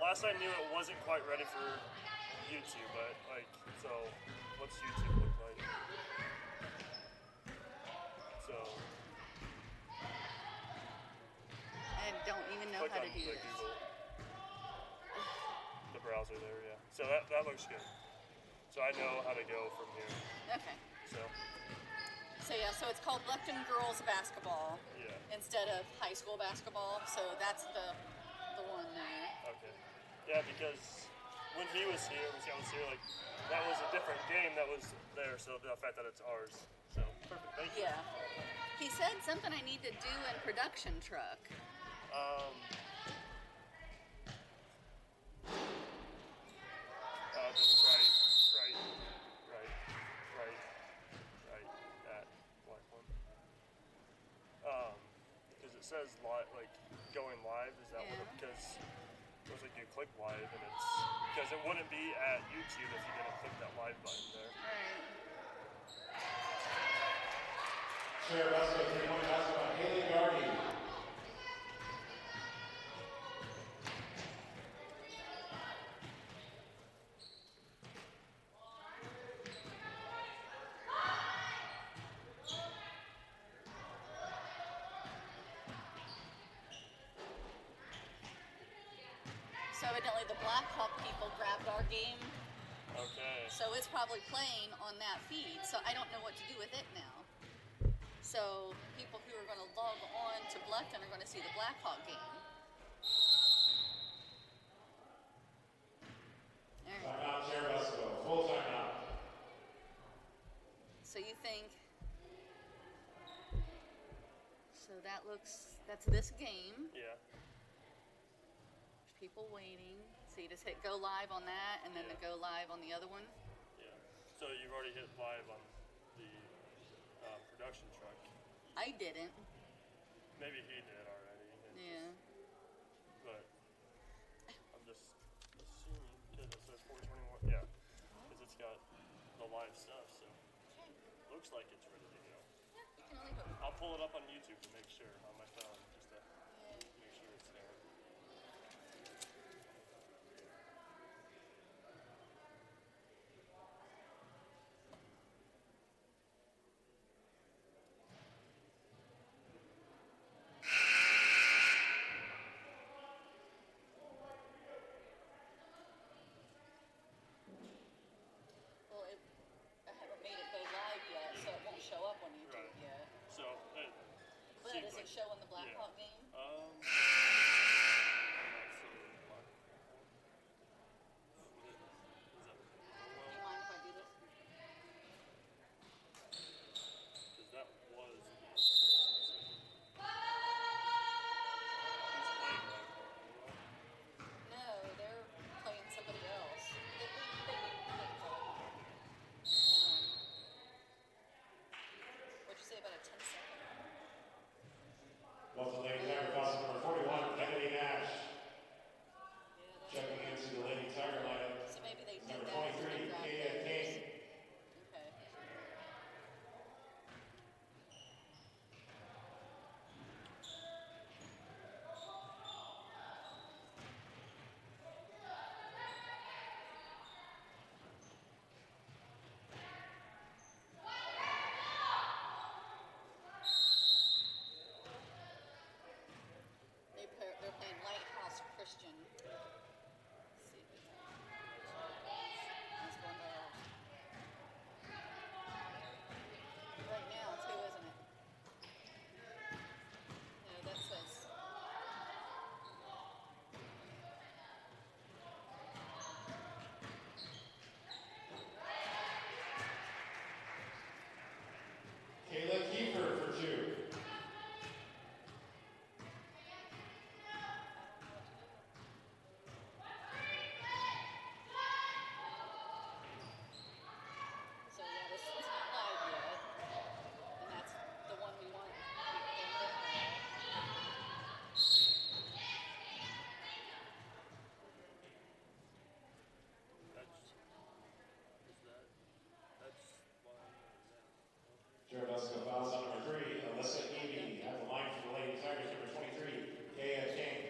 last I knew, it wasn't quite ready for YouTube, but like, so what's YouTube look like? So I don't even know how to do this. Google, the browser there, yeah. So that looks good. So I know how to go from here. Okay. So yeah, so it's called Blecton Girls Basketball instead of high school basketball. So that's the one there. Okay. Yeah, because when he was here, like that was a different game that was there. So the fact that it's ours. So perfect. Thank you. Yeah. He said something I need to do in production truck. Right, that black one. Because it says like going live. Is that what? Because it looks like you click live, and it's because it wouldn't be at YouTube if you didn't click that live button there. Right. Share basketball, 3-point basketball, Haley Gardy. So evidently the Blackhawk people grabbed our game. Okay. So it's probably playing on that feed. So I don't know what to do with it now. So people who are going to log on to Blecton are going to see the Blackhawk game. Timeout, Chair Vesco. Full timeout. So you think... So that's this game. Yeah. People waiting. So you just hit go live on that and then the go live on the other one? Yeah. So you've already hit live on the production truck. I didn't. Maybe he did already. Yeah. But I'm just assuming because it says 421. Yeah. Because it's got the live stuff. So looks like it's ready to go. Yeah, you can only go. I'll pull it up on YouTube to make sure on my phone just to make sure it's there. Well, I haven't made it go live yet, so it won't show up on YouTube yet. So, but does it show in the Blackhawk game? I'm not seeing Blackhawk. Do you mind if I do this? Because that was No, they're playing somebody else. What'd you say about a 10-second? Welcome, Lady Tiger Fossil number 41, Kennedy Nash. Checking into the Lady Tiger lineup. So maybe they did number that. 23, Kaya King. Okay. They're playing Lighthouse Christian. Let's see. That's going to ours. Right now, it's who, isn't it? No, that says. Kayla Kiefer for 2. So yeah, this is not live yet, and that's the one we want. That's Jared Vesco fouls on number 3, Alyssa Eby. At the line for the Lady Tigers, number 23, Kaya King.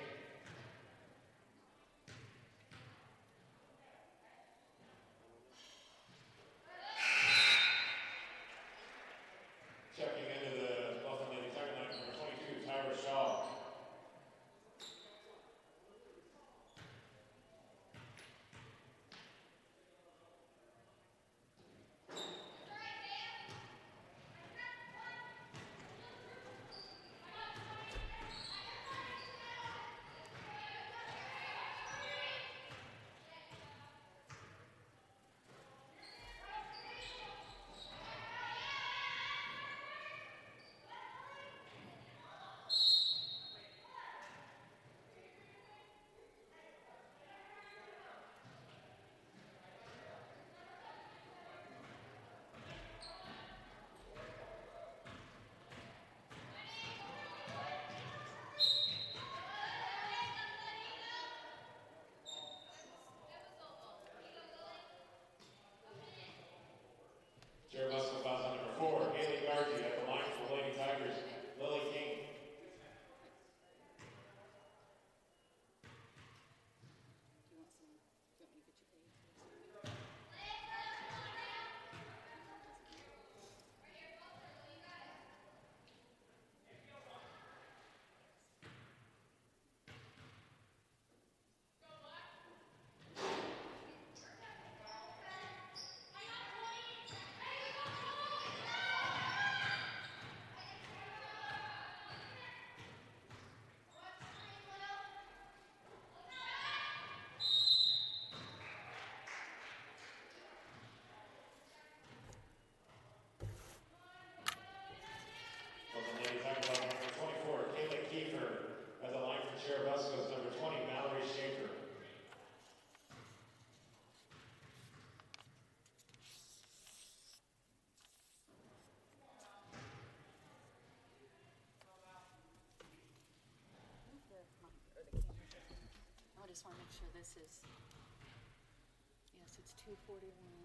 just want to make sure this is, yes, it's 241.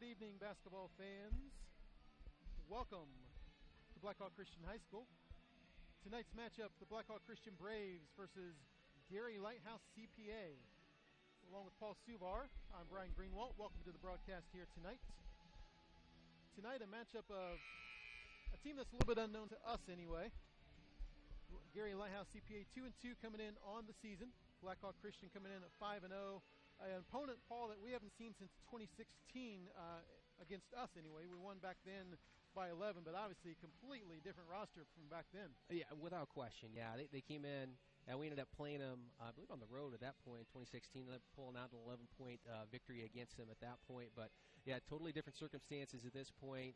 good evening, basketball fans. Welcome to Blackhawk Christian High School. Tonight's matchup, the Blackhawk Christian Braves versus Gary Lighthouse CPA. Along with Paul Suvar, I'm Brian Greenwalt. Welcome to the broadcast here tonight. Tonight, a matchup of a team that's a little bit unknown to us anyway. Gary Lighthouse CPA 2-2 coming in on the season. Blackhawk Christian coming in at 5-0. An opponent, Paul, that we haven't seen since 2016 against us anyway. We won back then by 11, but obviously a completely different roster from back then. Yeah, without question. Yeah, they came in, and we ended up playing them, I believe, on the road at that point in 2016. Ended up pulling out an 11-point victory against them at that point. But, yeah, totally different circumstances at this point.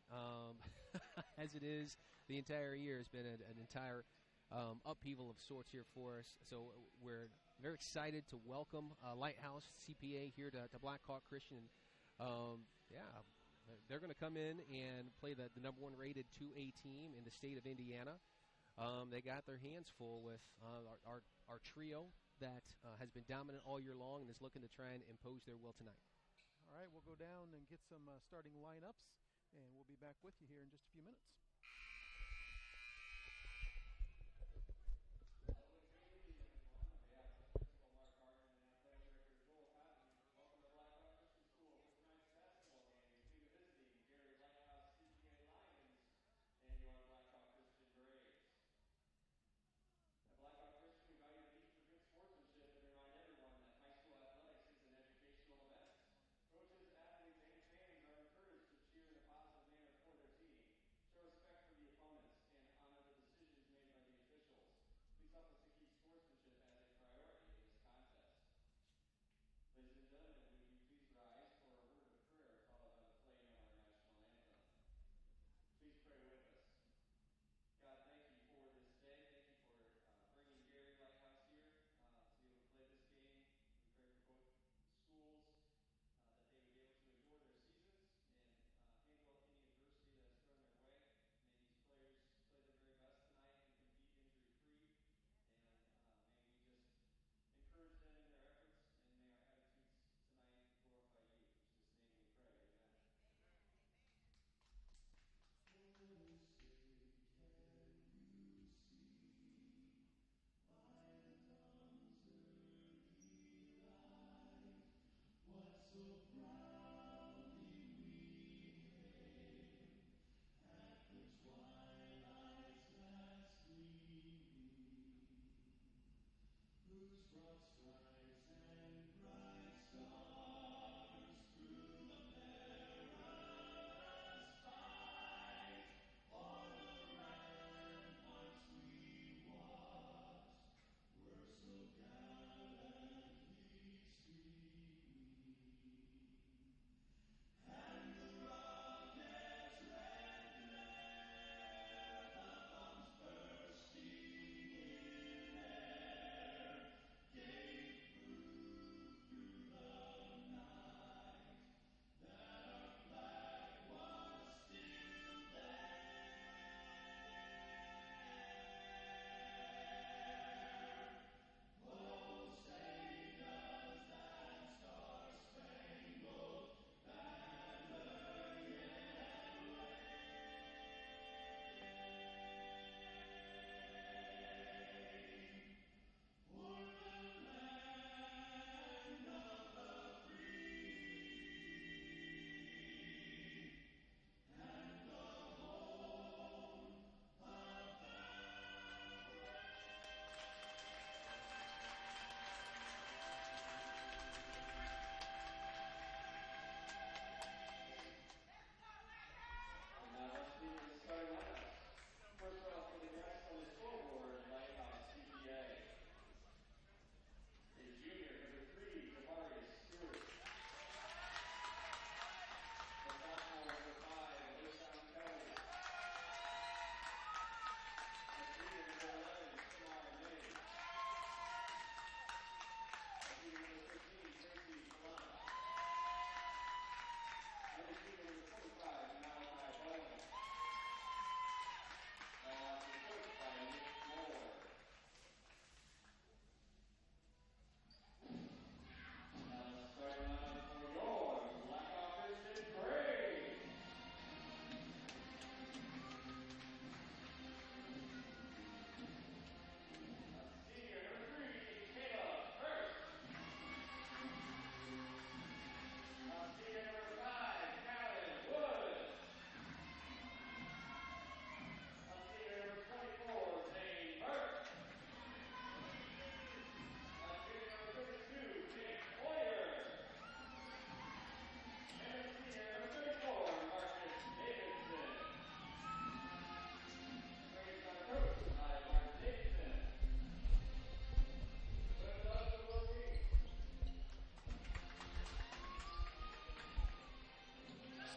As it is, the entire year has been an entire upheaval of sorts here for us. So we're very excited to welcome Lighthouse CPA here to Blackhawk Christian. They're going to come in and play the number one rated 2A team in the state of Indiana. They got their hands full with our trio that has been dominant all year long and is looking to try and impose their will tonight. All right, we'll go down and get some starting lineups, and we'll be back with you here in just a few minutes. Coaches, athletes, and fans are encouraged to cheer in a positive manner for their team. Show respect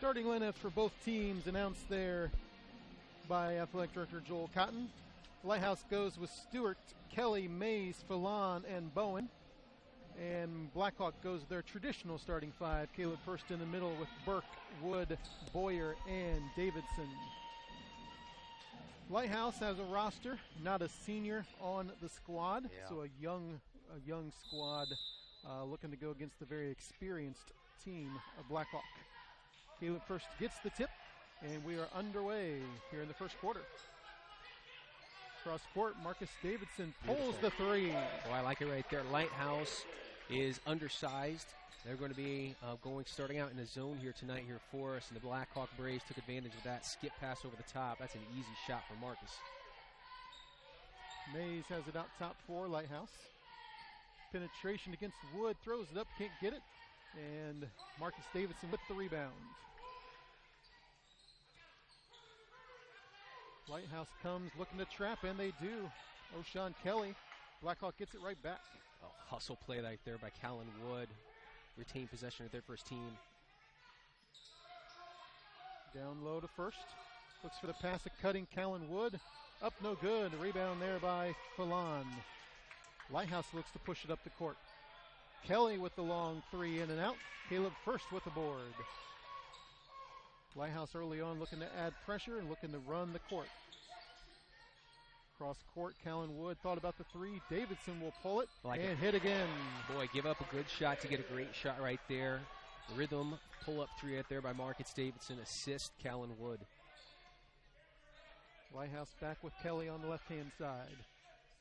Starting lineups for both teams announced there by Athletic Director Joel Cotton. Lighthouse goes with Stewart, Kelly, Mays, Falon, and Bowen. And Blackhawk goes their traditional starting five. Caleb first in the middle with Burke, Wood, Boyer, and Davidson. Lighthouse has a roster, not a senior on the squad, so a young squad looking to go against the very experienced team of Blackhawk. Caleb first gets the tip, and we are underway here in the first quarter. Cross court, Marcus Davidson pulls the three. Boy, I like it right there. Lighthouse is undersized. They're going to be starting out in a zone here tonight here for us, and the Blackhawk Braves took advantage of that skip pass over the top. That's an easy shot for Marcus. Mays has it out top four, Lighthouse. Penetration against Wood, throws it up, can't get it, and Marcus Davidson with the rebound. Lighthouse comes looking to trap, and they do. O'Shawn Kelly, Blackhawk gets it right back. Oh, hustle play right there by Callan Wood. Retain possession of their first team. Down low to first. Looks for the pass of cutting Callan Wood. Up no good. Rebound there by Falon. Lighthouse looks to push it up the court. Kelly with the long three in and out. Caleb first with the board. Lighthouse early on looking to add pressure and looking to run the court. Cross court, Callan Wood thought about the three. Davidson will pull it and hit again. Boy, give up a good shot to get a great shot right there. Rhythm pull-up three right there by Marcus Davidson. Assist Callan Wood. Lighthouse back with Kelly on the left-hand side.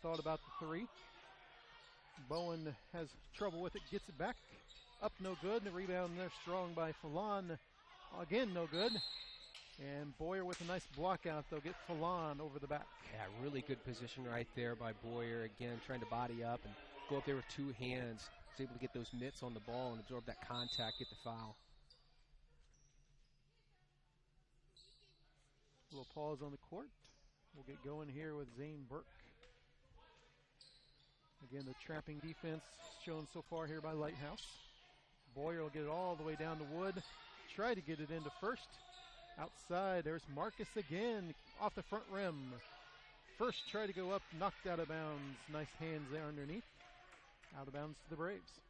Thought about the three. Bowen has trouble with it, gets it back. Up no good. The rebound there strong by Falon. Again, no good. And Boyer with a nice block out, they'll get Falon over the back. Yeah, really good position right there by Boyer. Again, trying to body up and go up there with two hands. He's able to get those mitts on the ball and absorb that contact, get the foul. A little pause on the court. We'll get going here with Zane Burke. Again, the trapping defense shown so far here by Lighthouse. Boyer will get it all the way down to Wood. Try to get it into first. Outside, there's Marcus again, off the front rim. First try to go up, knocked out of bounds. Nice hands there underneath. Out of bounds to the Braves.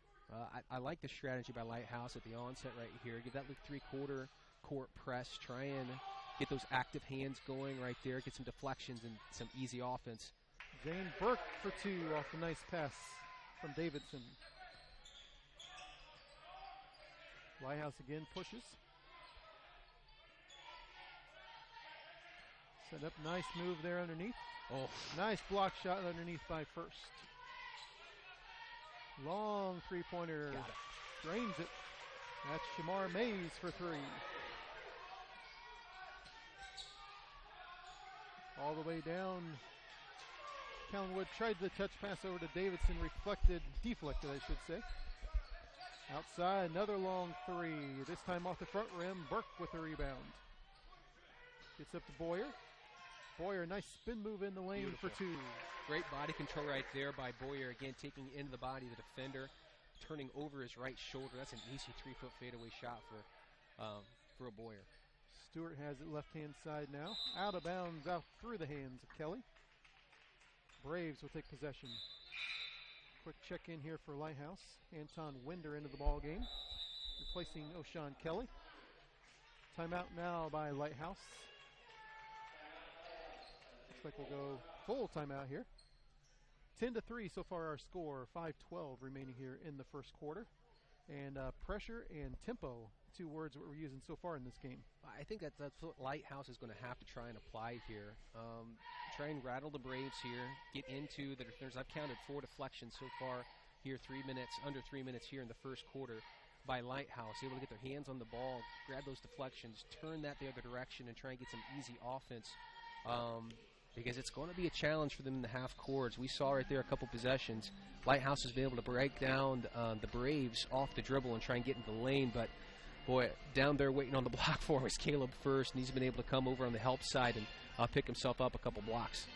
I like the strategy by Lighthouse at the onset right here. Give that three-quarter court press. Try and get those active hands going right there. Get some deflections and some easy offense. Zane Burke for two off a nice pass from Davidson. Lighthouse again pushes. Set up, nice move there underneath. Oh, nice block shot underneath by First. Long three-pointer, drains it. That's Shamar Mays for three. All the way down. Callan Wood tried the touch pass over to Davidson, deflected I should say. Outside, another long three. This time off the front rim, Burke with the rebound. Gets up to Boyer. Boyer, nice spin move in the lane. Beautiful. For two. Great body control right there by Boyer. Again, taking into the body of the defender, turning over his right shoulder. That's an easy 3-foot fadeaway shot for a Boyer. Stewart has it left-hand side now. Out of bounds, out through the hands of Kelly. Braves will take possession. Quick check in here for Lighthouse. Anton Winder into the ball game, replacing O'Shawn Kelly. Timeout now by Lighthouse. Looks like we'll go full timeout here. 10-3 so far our score. 5:12 remaining here in the first quarter. And pressure and tempo, two words that we're using so far in this game. I think that's what Lighthouse is going to have to try and apply here. Try and rattle the Braves here. Get into the defenders. I've counted 4 deflections so far here, under 3 minutes here in the first quarter by Lighthouse. Able to get their hands on the ball, grab those deflections, turn that the other direction, and try and get some easy offense. Because it's going to be a challenge for them in the half courts. We saw right there a couple possessions. Lighthouse has been able to break down the Braves off the dribble and try and get into the lane, but boy, down there waiting on the block for him is Caleb First, and he's been able to come over on the help side and pick himself up a couple blocks.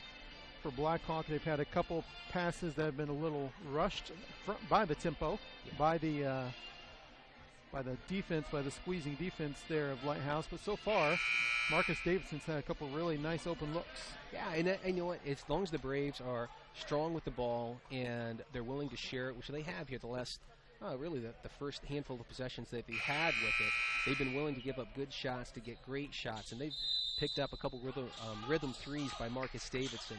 For Blackhawk, they've had a couple passes that have been a little rushed by the tempo, by the by the defense, by the squeezing defense there of Lighthouse. But so far, Marcus Davidson's had a couple really nice open looks. Yeah, and you know what? As long as the Braves are strong with the ball and they're willing to share it, which they have here the last, really the first handful of possessions that they had with it, they've been willing to give up good shots to get great shots, and they've picked up a couple rhythm threes by Marcus Davidson.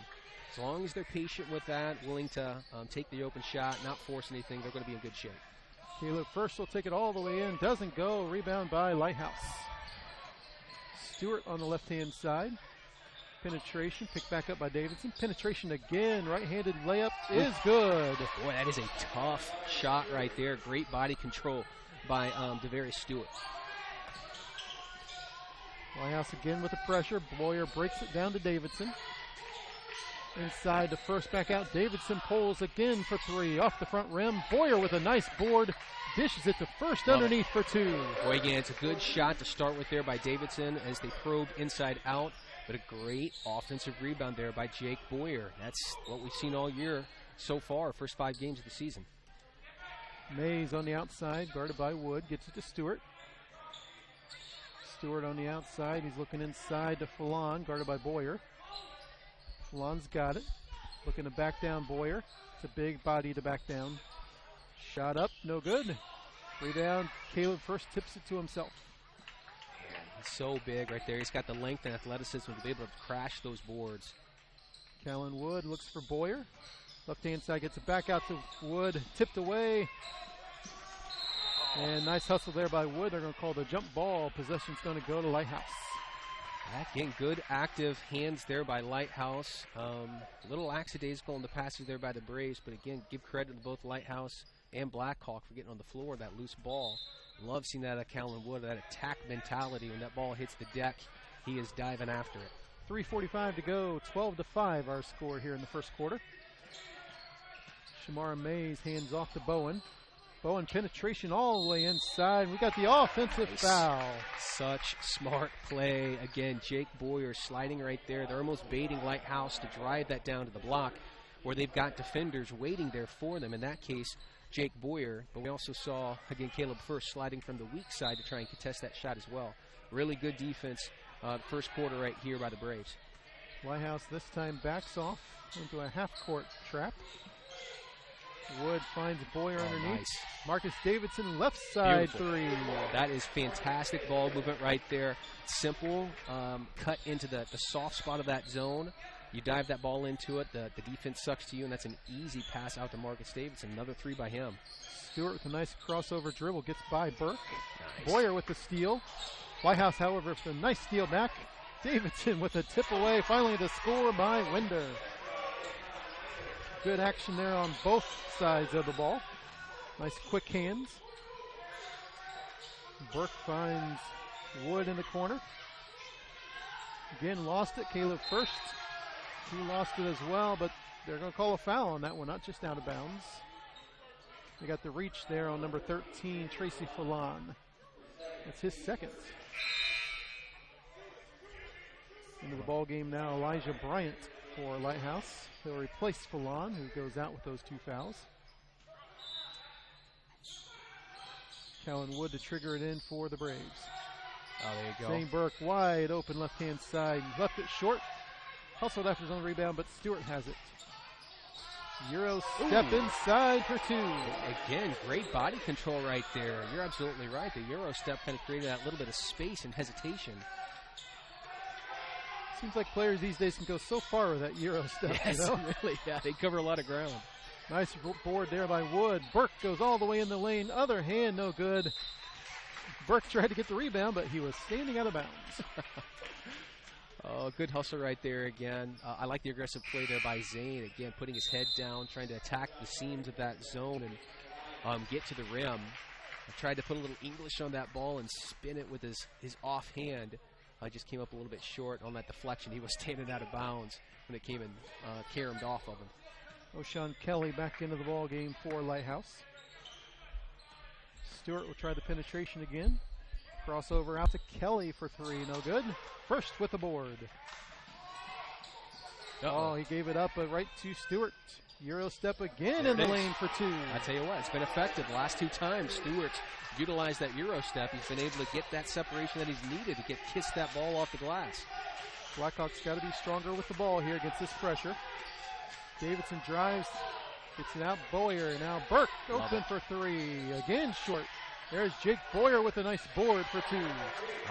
As long as they're patient with that, willing to take the open shot, not force anything, they're going to be in good shape. Caleb First will take it all the way in. Doesn't go. Rebound by Lighthouse. Stewart on the left-hand side. Penetration. Picked back up by Davidson. Penetration again. Right-handed layup is good. Boy, that is a tough shot right there. Great body control by Devarius Stewart. Lighthouse again with the pressure. Boyer breaks it down to Davidson. Inside to First, back out. Davidson pulls again for three. Off the front rim. Boyer with a nice board. Dishes it to First underneath for two. Boy, again, it's a good shot to start with there by Davidson as they probe inside out. But a great offensive rebound there by Jake Boyer. That's what we've seen all year so far, first 5 games of the season. Mays on the outside, guarded by Wood. Gets it to Stewart. Stewart on the outside. He's looking inside to Fallon, guarded by Boyer. Fallon's got it. Looking to back down Boyer. It's a big body to back down. Shot up, no good. Rebound, Caleb First tips it to himself. He's so big right there. He's got the length and athleticism to be able to crash those boards. Callan Wood looks for Boyer. Left-hand side gets it back out to Wood. Tipped away. And nice hustle there by Wood. They're going to call the jump ball. Possession's going to go to Lighthouse. Again, good active hands there by Lighthouse. A little lackadaisical in the passes there by the Braves, but again, give credit to both Lighthouse and Blackhawk for getting on the floor, that loose ball. Love seeing that at Callan Wood, that attack mentality. When that ball hits the deck, he is diving after it. 3:45 to go, 12-5 our score here in the first quarter. Shamara Mays hands off to Bowen. Bowen penetration all the way inside. We got the offensive foul. Such smart play. Again, Jake Boyer sliding right there. They're almost baiting Lighthouse to drive that down to the block where they've got defenders waiting there for them. In that case, Jake Boyer. But we also saw, again, Caleb First sliding from the weak side to try and contest that shot as well. Really good defense first quarter right here by the Braves. Lighthouse this time backs off into a half-court trap. Wood finds Boyer underneath. Nice. Marcus Davidson, left side three. That is fantastic ball movement right there. Simple, cut into the soft spot of that zone. You dive that ball into it, the defense sucks to you, and that's an easy pass out to Marcus Davidson. Another three by him. Stewart with a nice crossover dribble, gets by Burke. Nice. Boyer with the steal. Lighthouse, however, with a nice steal back. Davidson with a tip away. Finally the score by Winder. Good action there on both sides of the ball. Nice quick hands. Burke finds Wood in the corner. Again, lost it. Caleb First. He lost it as well, but they're going to call a foul on that one, not just out of bounds. They got the reach there on number 13, Tracy Fallon. That's his second. Into the ball game now, Elijah Bryant for Lighthouse. He'll replace Fallon, who goes out with those two fouls. Callan Wood to trigger it in for the Braves. Oh, there you go. Zane Burke wide open left-hand side. Left it short. Hustled after his own rebound, but Stewart has it. Euro step inside for two. Again, great body control right there. You're absolutely right. The Euro step kind of created that little bit of space and hesitation. Seems like players these days can go so far with that Euro step. Yes, you know? really. Yeah, they cover a lot of ground. Nice board there by Wood. Burke goes all the way in the lane. Other hand, no good. Burke tried to get the rebound, but he was standing out of bounds. Oh, good hustle right there again. I like the aggressive play there by Zane. Again, putting his head down, trying to attack the seams of that zone and get to the rim. I tried to put a little English on that ball and spin it with his offhand. I just came up a little bit short on that deflection. He was standing out of bounds when it came and caromed off of him. O'Shawn Kelly back into the ball game for Lighthouse. Stewart will try the penetration again. Crossover out to Kelly for three, no good. First with the board. Oh, he gave it up right to Stewart. Euro step again in the lane for two. I tell you what, it's been effective. Last 2 times, Stewart's utilized that Euro step. He's been able to get that separation that he's needed to kiss that ball off the glass. Blackhawks got to be stronger with the ball here against this pressure. Davidson drives, gets it out. Boyer, now Burke open for three. Again short. There's Jake Boyer with a nice board for two.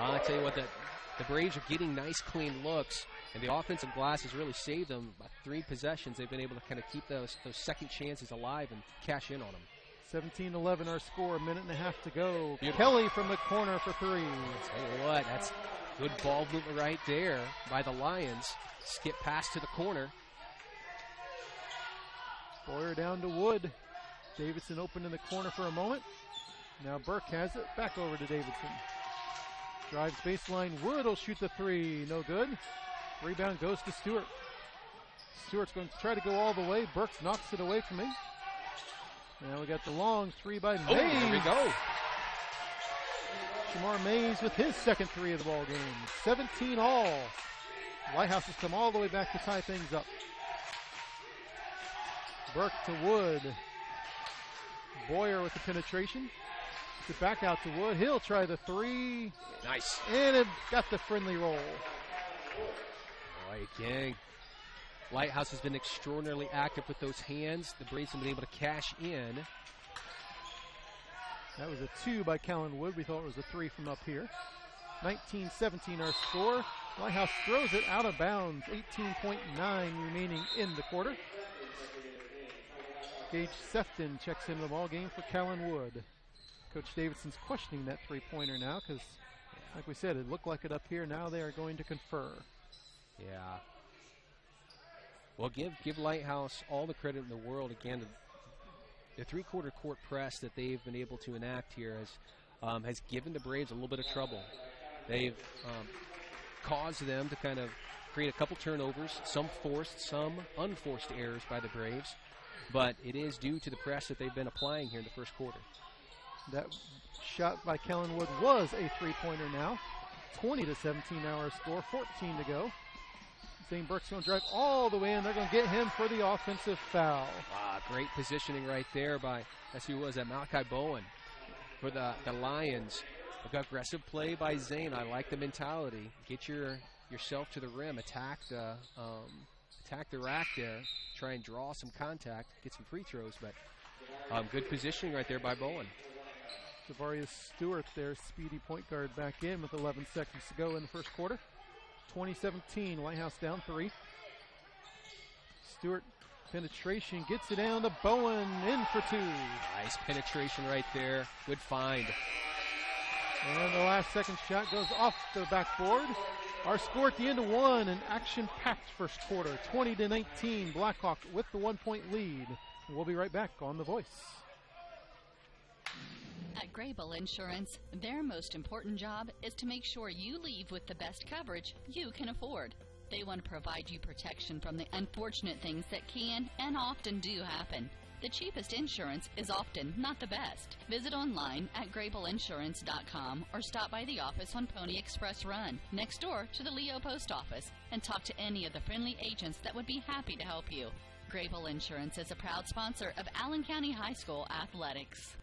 I tell you what, the Braves are getting nice, clean looks, and the offensive glass has really saved them. About 3 possessions, they've been able to kind of keep those second chances alive and cash in on them. 17-11 our score, a minute and a half to go. Kelly from the corner for three. Tell you what, that's good ball movement right there by the Lions. Skip pass to the corner. Boyer down to Wood. Davidson open in the corner for a moment. Now Burke has it. Back over to Davidson. Drives baseline. Wood will shoot the three. No good. Rebound goes to Stewart. Stewart's going to try to go all the way. Burks knocks it away from him. Now we got the long three by Mays. There we go. Shamar Mays with his second three of the ball game. 17 all. Lighthouse has come all the way back to tie things up. Burke to Wood. Boyer with the penetration. Gets it back out to Wood. He'll try the three. Nice. And it got the friendly roll. All right, gang. Lighthouse has been extraordinarily active with those hands. The Braves have been able to cash in. That was a 2 by Callan Wood. We thought it was a 3 from up here. 19-17 our score. Lighthouse throws it out of bounds. 18.9 remaining in the quarter. Gage Sefton checks into the ball game for Callan Wood. Coach Davidson's questioning that three-pointer now because, like we said, it looked like it up here. Now they are going to confer. Yeah. Well, give Lighthouse all the credit in the world. Again, the three-quarter court press that they've been able to enact here has given the Braves a little bit of trouble. They've caused them to kind of create a couple turnovers, some forced, some unforced errors by the Braves. But it is due to the press that they've been applying here in the first quarter. That shot by Kellen Wood was a three-pointer now. 20-17 our score, 14 to go. Zane Burke's going to drive all the way in. They're going to get him for the offensive foul. Great positioning right there by, that's who was that, Malachi Bowen for the Lions. Aggressive play by Zane. I like the mentality. Get yourself to the rim, attack the rack there, try and draw some contact, get some free throws, but good positioning right there by Bowen. Javarius Stewart, their speedy point guard, back in with 11 seconds to go in the first quarter. 20-17, Lighthouse down 3. Stewart penetration, gets it down to Bowen, in for 2. Nice penetration right there, good find. And the last second shot goes off the backboard. Our score at the end of 1, an action-packed first quarter, 20-19, Blackhawk with the 1-point lead. We'll be right back on The Voice. At Grable Insurance, their most important job is to make sure you leave with the best coverage you can afford. They want to provide you protection from the unfortunate things that can and often do happen. The cheapest insurance is often not the best. Visit online at grableinsurance.com or stop by the office on Pony Express Run, next door to the Leo Post Office, and talk to any of the friendly agents that would be happy to help you. Grable Insurance is a proud sponsor of Allen County High School athletics.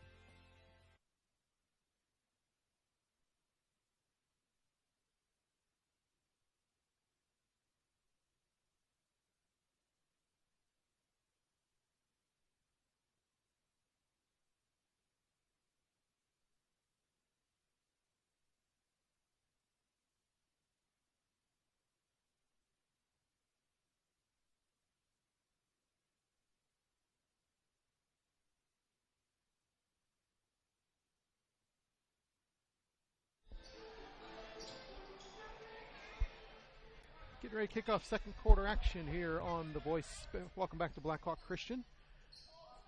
Getting ready to kick off second quarter action here on The Voice. Welcome back to Blackhawk Christian.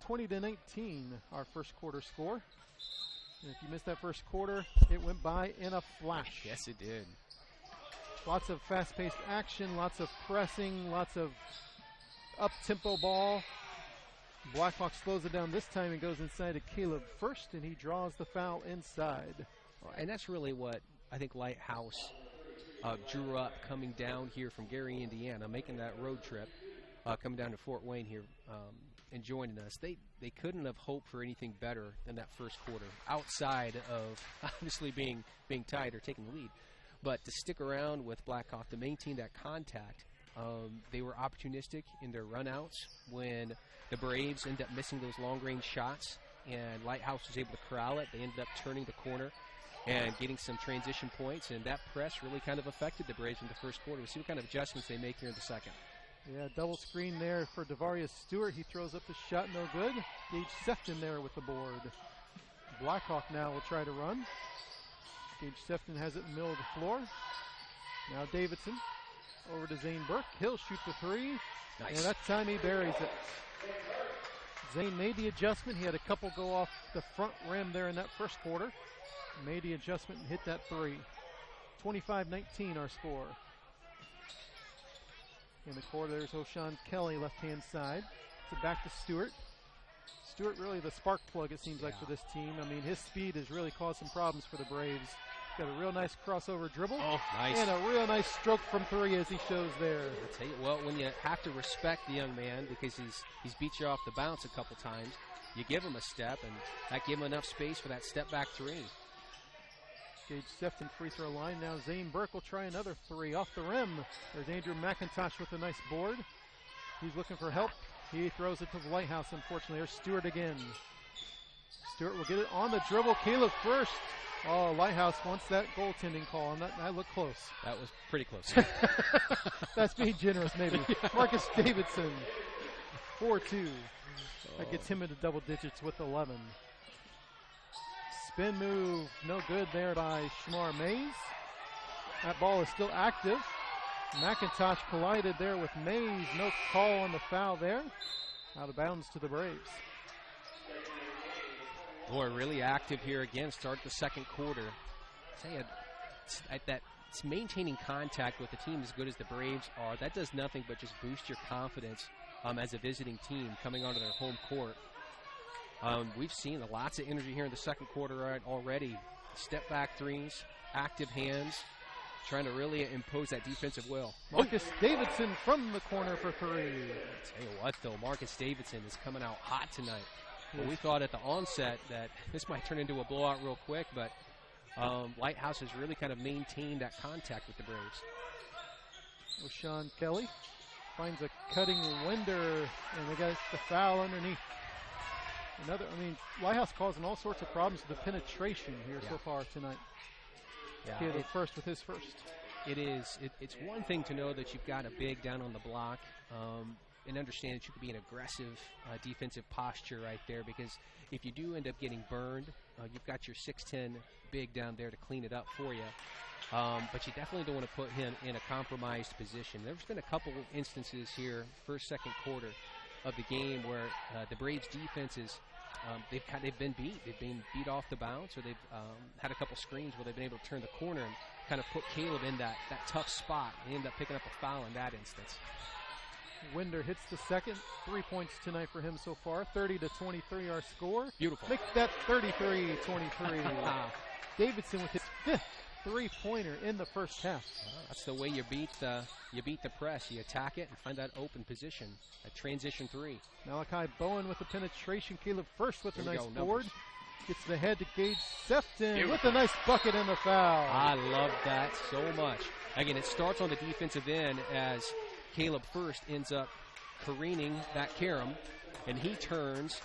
20-19, our first quarter score. And if you missed that first quarter, it went by in a flash. Yes, it did. Lots of fast-paced action, lots of pressing, lots of up-tempo ball. Blackhawk slows it down this time and goes inside to Caleb first, and he draws the foul inside. And that's really what I think Lighthouse drew up coming down here from Gary, Indiana, making that road trip. coming down to Fort Wayne here and joining us. They couldn't have hoped for anything better than that first quarter, outside of obviously being tied or taking the lead. But to stick around with Blackhawk, to maintain that contact, they were opportunistic in their runouts when the Braves ended up missing those long-range shots, and Lighthouse was able to corral it. They ended up turning the corner and getting some transition points, and that press really kind of affected the Braves in the first quarter. We'll see what kind of adjustments they make here in the second. Yeah, double screen there for Devarius Stewart. He throws up the shot, no good. Gage Sefton there with the board. Blackhawk now will try to run. Gage Sefton has it in the middle of the floor. Now Davidson over to Zane Burke. He'll shoot the three. Nice. And that time he buries it. Zane made the adjustment. He had a couple go off the front rim there in that first quarter. Made the adjustment and hit that three. 25-19 our score. In the quarter, there's O'Shawn Kelly, left-hand side. So back to Stewart. Stewart really the spark plug, it seems like, for this team. I mean, his speed has really caused some problems for the Braves. Got a real nice crossover dribble. Oh, nice. And a real nice stroke from three, as he shows there. I'll tell you, well, when you have to respect the young man because he's beat you off the bounce a couple times, you give him a step, and that gave him enough space for that step-back three. Gage Sefton free throw line. Now Zane Burke will try another three off the rim. There's Andrew McIntosh with a nice board. He's looking for help. He throws it to the Lighthouse, unfortunately. There's Stewart again. Stewart will get it on the dribble. Caleb first. Oh, Lighthouse wants that goaltending call, and that looked close. That was pretty close. That's being generous, maybe. Marcus Davidson, 4-2. That gets him into double digits with 11. Spin move, no good there by Shamar Mays. That ball is still active. McIntosh collided there with Mays. No call on the foul there. Out of bounds to the Braves. Boy, really active here again. Start the second quarter. It's maintaining contact with a team as good as the Braves are. That does nothing but just boost your confidence as a visiting team coming onto their home court. We've seen lots of energy here in the second quarter already. Step back threes, active hands, trying to really impose that defensive will. Marcus Davidson from the corner for three. I'll tell you what, though, Marcus Davidson is coming out hot tonight. Well, we thought at the onset that this might turn into a blowout real quick, but Lighthouse has really kind of maintained that contact with the Braves. O'Shawn Kelly finds a cutting Winder, and they got the foul underneath. Lighthouse causing all sorts of problems with the penetration here so far tonight. Yeah, first with his first. It's one thing to know that you've got a big down on the block, and understand that you could be an aggressive defensive posture right there, because if you do end up getting burned, you've got your 6'10" big down there to clean it up for you. But you definitely don't want to put him in a compromised position. There's been a couple instances here, first, second quarter of the game, where the Braves defenses, they've been beat. They've been beat off the bounce, or they've had a couple screens where they've been able to turn the corner and kind of put Caleb in that tough spot. They end up picking up a foul in that instance. Winder hits the second. 3 points tonight for him so far. 30-23 our score. Beautiful. Make that 33-23. Davidson with his fifth three-pointer in the first half. That's the way you beat the press. You attack it and find that open position. A transition three. Malachi Bowen with the penetration. Caleb first with a nice board. Numbers. Gets the head to Gage Sefton with a nice bucket and the foul. I love that so much. Again, it starts on the defensive end as Caleb first ends up careening that carom, and he turns,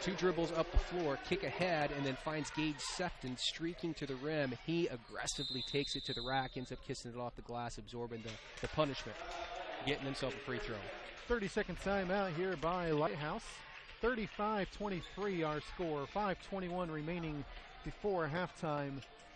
2 dribbles up the floor, kick ahead, and then finds Gage Sefton streaking to the rim. He aggressively takes it to the rack, ends up kissing it off the glass, absorbing the punishment, getting himself a free throw. 30-second timeout here by Lighthouse. 35-23 our score. 5:21 remaining before halftime.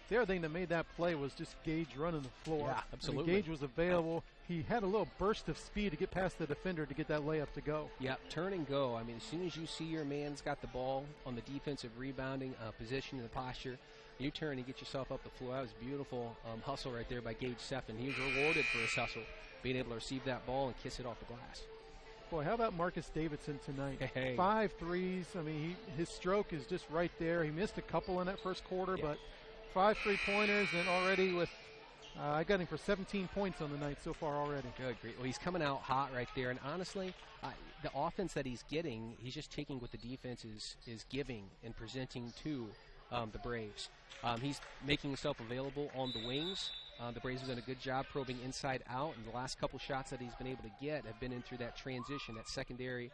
The other thing that made that play was just Gage running the floor. Yeah, absolutely. Gage was available. He had a little burst of speed to get past the defender to get that layup to go. Yeah, turn and go. I mean, as soon as you see your man's got the ball on the defensive rebounding position and the posture, you turn and get yourself up the floor. That was beautiful hustle right there by Gage Sefton. He was rewarded for his hustle, being able to receive that ball and kiss it off the glass. Boy, how about Marcus Davidson tonight? Hey. 5 threes. I mean, his stroke is just right there. He missed a couple in that first quarter, but 5 3-pointers, and already with I got him for 17 points on the night so far already. Good, great. Well, he's coming out hot right there. And honestly, the offense that he's getting, he's just taking what the defense is giving and presenting to the Braves. He's making himself available on the wings. The Braves have done a good job probing inside out, and the last couple shots that he's been able to get have been in through that transition, that secondary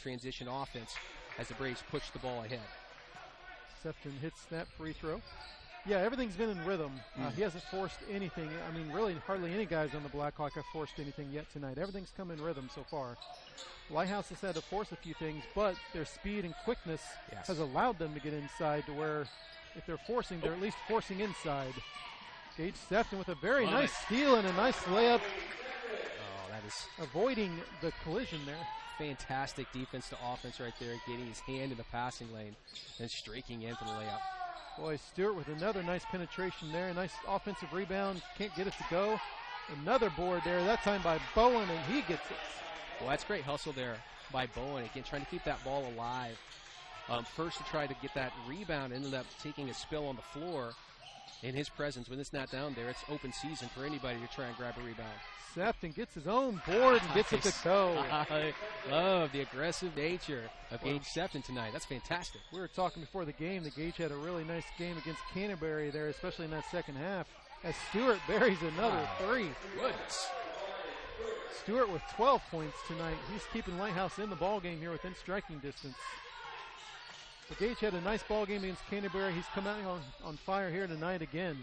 transition offense as the Braves push the ball ahead. Sefton hits that free throw. Yeah, everything's been in rhythm. He hasn't forced anything. I mean, really, hardly any guys on the Blackhawk have forced anything yet tonight. Everything's come in rhythm so far. Lighthouse has had to force a few things, but their speed and quickness has allowed them to get inside to where if they're forcing, they're at least forcing inside. Gage Sefton with a very nice steal and a nice layup. Oh, that is avoiding the collision there. Fantastic defense to offense right there, getting his hand in the passing lane and streaking in for the layup. Boy, Stewart with another nice penetration there. A nice offensive rebound. Can't get it to go. Another board there, that time by Bowen, and he gets it. Well, that's great hustle there by Bowen. Again, trying to keep that ball alive. First to try to get that rebound, ended up taking a spill on the floor. In his presence, when it's not down there, it's open season for anybody to try and grab a rebound. Sefton gets his own board and gets it to go. I love the aggressive nature of Gage Sefton tonight. That's fantastic. We were talking before the game that Gage had a really nice game against Canterbury there, especially in that second half, as Stewart buries another three. Goodness. Stewart with 12 points tonight. He's keeping Lighthouse in the ball game here within striking distance. But Gage had a nice ball game against Canterbury. He's come out on fire here tonight again.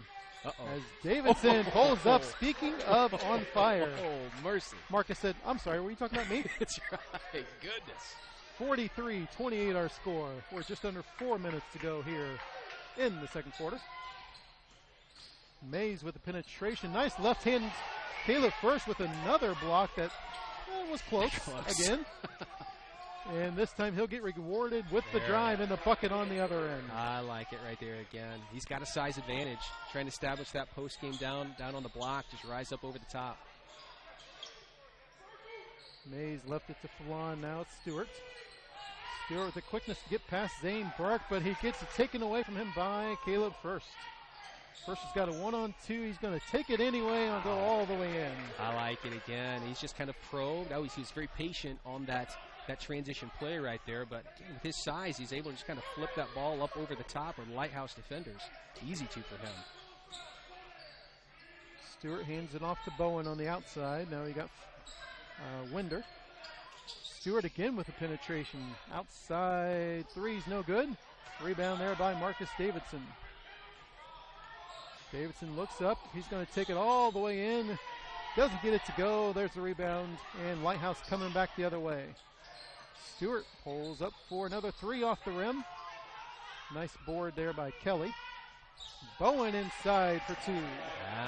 As Davidson pulls up. Speaking of on fire. Oh, mercy. Marcus said, I'm sorry, were you talking about me? That's right. Goodness. 43-28 our score. We're just under 4 minutes to go here in the second quarter. Mays with the penetration. Nice left hand. Caleb First with another block that was close again. And this time he'll get rewarded with the drive and the bucket on the other end. I like it right there again. He's got a size advantage, trying to establish that post game down on the block, just rise up over the top. Mays left it to Fallon. Now it's Stewart. Stewart with the quickness to get past Zane Burke, but he gets it taken away from him by Caleb First. First has got a 1-on-2. He's going to take it anyway and go all the way in. I like it again. He's just kind of probed. He's very patient on that transition play right there, but again, with his size, he's able to just kind of flip that ball up over the top of Lighthouse defenders. Easy to for him. Stewart hands it off to Bowen on the outside. Now he got Winder. Stewart again with the penetration. Outside three's no good. Rebound there by Marcus Davidson. Davidson looks up. He's going to take it all the way in. Doesn't get it to go. There's the rebound, and Lighthouse coming back the other way. Stewart pulls up for another three off the rim. Nice board there by Kelly. Bowen inside for two.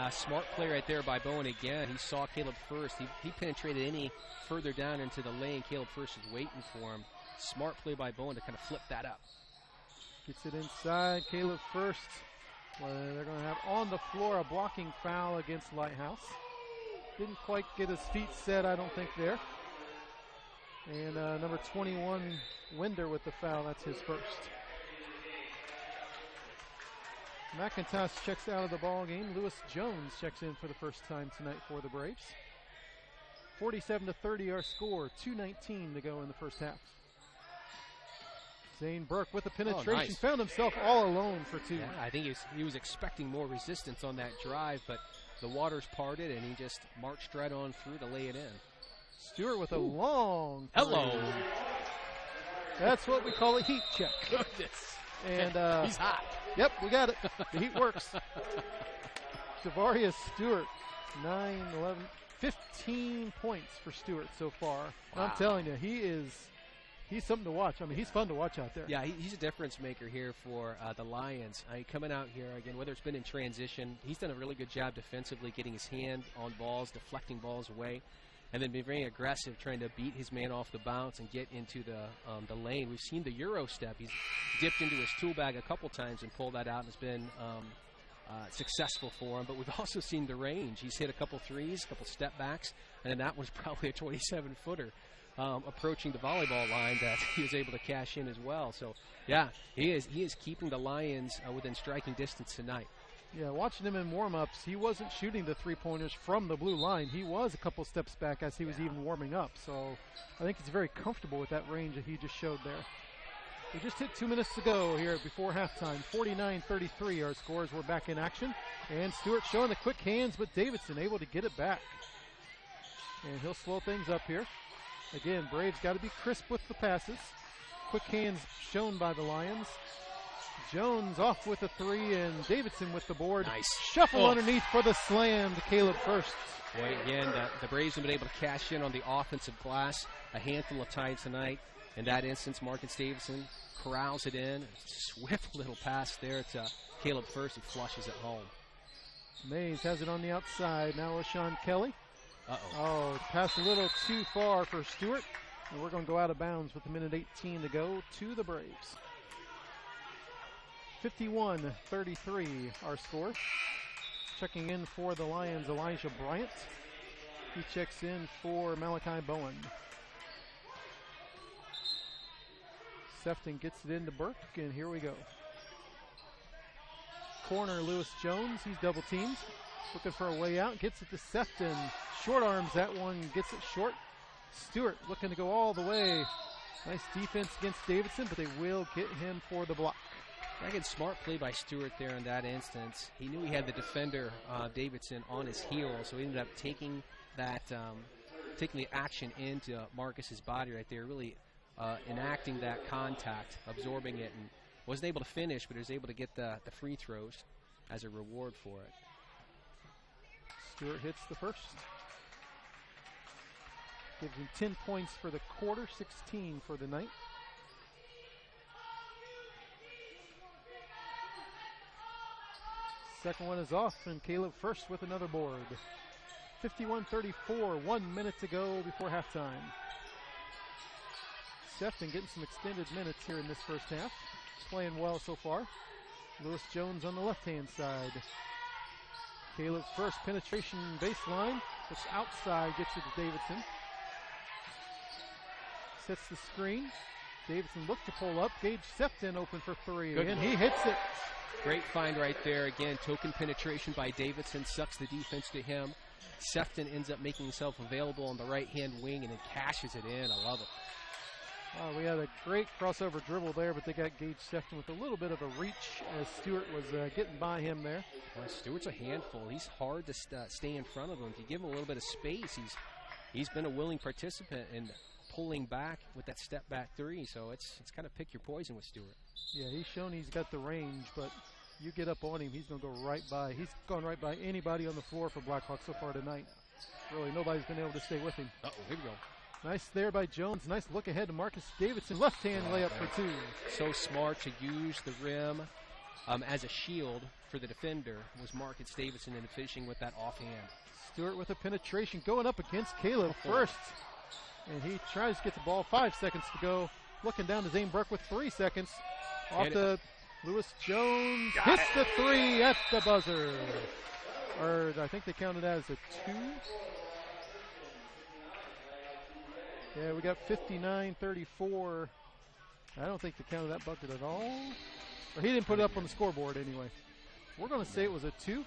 Smart play right there by Bowen again. He saw Caleb First. He penetrated any further down into the lane. Caleb First is waiting for him. Smart play by Bowen to kind of flip that up. Gets it inside. Caleb First. Well, they're going to have on the floor a blocking foul against Lighthouse. Didn't quite get his feet set, I don't think, there. And number 21, Winder with the foul. That's his first. McIntosh checks out of the ball game. Lewis Jones checks in for the first time tonight for the Braves. 47-30 our score. 2:19 to go in the first half. Zane Burke with the penetration. Found himself all alone for two. Yeah, I think he was expecting more resistance on that drive, but the waters parted and he just marched right on through to lay it in. Stewart with a long three. Hello. That's what we call a heat check. Goodness. And he's hot. Yep, we got it. The heat works. Javarius Stewart, 9, 11, 15 points for Stewart so far. Wow. I'm telling you, he's something to watch. I mean, he's fun to watch out there. Yeah, he's a difference maker here for the Lions. Coming out here, again, whether it's been in transition, he's done a really good job defensively, getting his hand on balls, deflecting balls away, and then being very aggressive, trying to beat his man off the bounce and get into the lane. We've seen the Euro step. He's dipped into his tool bag a couple times and pulled that out, and it's been successful for him. But we've also seen the range. He's hit a couple threes, a couple step backs, and then that was probably a 27-footer. Approaching the volleyball line that he was able to cash in as well. So, yeah, he is keeping the Lions within striking distance tonight. Yeah, watching him in warm-ups, he wasn't shooting the three-pointers from the blue line. He was a couple steps back as he was even warming up. So I think he's very comfortable with that range that he just showed there. We just hit 2 minutes to go here before halftime. 49-33 our scores. We're back in action. And Stewart showing the quick hands, but Davidson able to get it back. And he'll slow things up here. Again, Braves got to be crisp with the passes. Quick hands shown by the Lions. Jones off with a three, and Davidson with the board. Nice. Shuffle underneath for the slam to Caleb First. Boy, again, the Braves have been able to cash in on the offensive glass a handful of times tonight. In that instance, Marcus Davidson corrals it in. Swift little pass there to Caleb First, who flushes it home. Mays has it on the outside. Now with Sean Kelly. Uh-oh. Oh, passed a little too far for Stewart. And we're going to go out of bounds with 1:18 to go to the Braves. 51-33 our score. Checking in for the Lions, Elijah Bryant. He checks in for Malachi Bowen. Sefton gets it into Burke, and here we go. Corner, Lewis Jones. He's double teamed. Looking for a way out. Gets it to Sefton. Short arms that one. Gets it short. Stewart looking to go all the way. Nice defense against Davidson, but they will get him for the block. Again, smart play by Stewart there in that instance. He knew he had the defender, Davidson, on his heels, so he ended up taking that, taking the action into Marcus's body right there, really enacting that contact, absorbing it, and wasn't able to finish, but he was able to get the free throws as a reward for it. Stewart hits the first. Gives him 10 points for the quarter, 16 for the night. Second one is off, and Caleb First with another board. 51-34, 1 minute to go before halftime. Sefton getting some extended minutes here in this first half. Playing well so far. Lewis Jones on the left-hand side. Caleb First, penetration baseline. It's outside, gets it to Davidson. Sets the screen. Davidson looked to pull up. Gage Sefton open for three, Good and look. he hits it. Great find right there. Again, token penetration by Davidson, sucks the defense to him. Sefton ends up making himself available on the right-hand wing and then cashes it in. I love it. We had a great crossover dribble there, but they got Gage Sefton with a little bit of a reach as Stewart was getting by him there. Well, Stewart's a handful. He's hard to stay in front of him. If you give him a little bit of space, he's been a willing participant in pulling back with that step-back three, so it's kind of pick your poison with Stewart. Yeah, he's shown he's got the range, but you get up on him, he's going to go right by. He's gone right by anybody on the floor for Blackhawk so far tonight. Really, nobody's been able to stay with him. Uh-oh, here we go. Nice there by Jones. Nice look ahead to Marcus Davidson. Left-hand layup for two. So smart to use the rim as a shield for the defender was Marcus Davidson and finishing with that offhand. Stewart with a penetration going up against Caleb First. And he tries to get the ball. 5 seconds to go. Looking down to Zane Burke with 3 seconds. Off to Lewis Jones. Hits the three at the buzzer. Or I think they counted that as a two. Yeah, we got 59-34. I don't think they counted that bucket at all. Or he didn't put it up on the scoreboard anyway. We're going to say it was a two,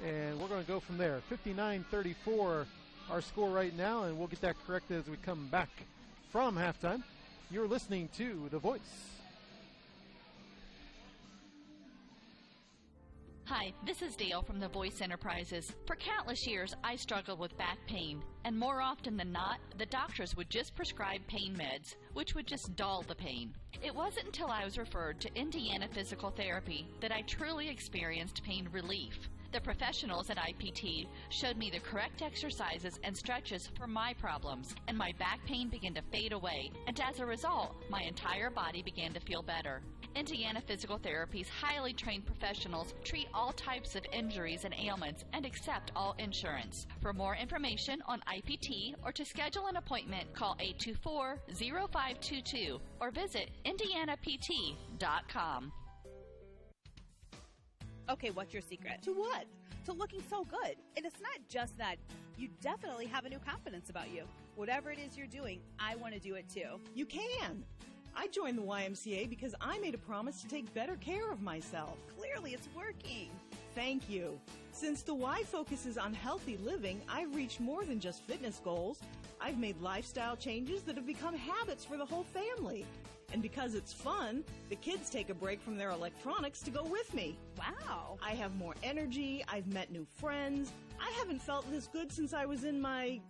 and we're going to go from there. 59-34 our score right now, and we'll get that corrected as we come back from halftime. You're listening to The Voice. Hi, this is Dale from The Voice Enterprises. For countless years, I struggled with back pain, and more often than not, the doctors would just prescribe pain meds, which would just dull the pain. It wasn't until I was referred to Indiana Physical Therapy that I truly experienced pain relief. The professionals at IPT showed me the correct exercises and stretches for my problems, and my back pain began to fade away, and as a result, my entire body began to feel better. Indiana Physical Therapy's highly trained professionals treat all types of injuries and ailments and accept all insurance. For more information on IPT or to schedule an appointment, call 824-0522 or visit indianapt.com. Okay, what's your secret? To what? To looking so good. And it's not just that. You definitely have a new confidence about you. Whatever it is you're doing, I want to do it too. You can. I joined the YMCA because I made a promise to take better care of myself. Clearly, it's working. Thank you. Since the Y focuses on healthy living, I've reached more than just fitness goals. I've made lifestyle changes that have become habits for the whole family. And because it's fun, the kids take a break from their electronics to go with me. Wow. I have more energy, I've met new friends. I haven't felt this good since I was in my,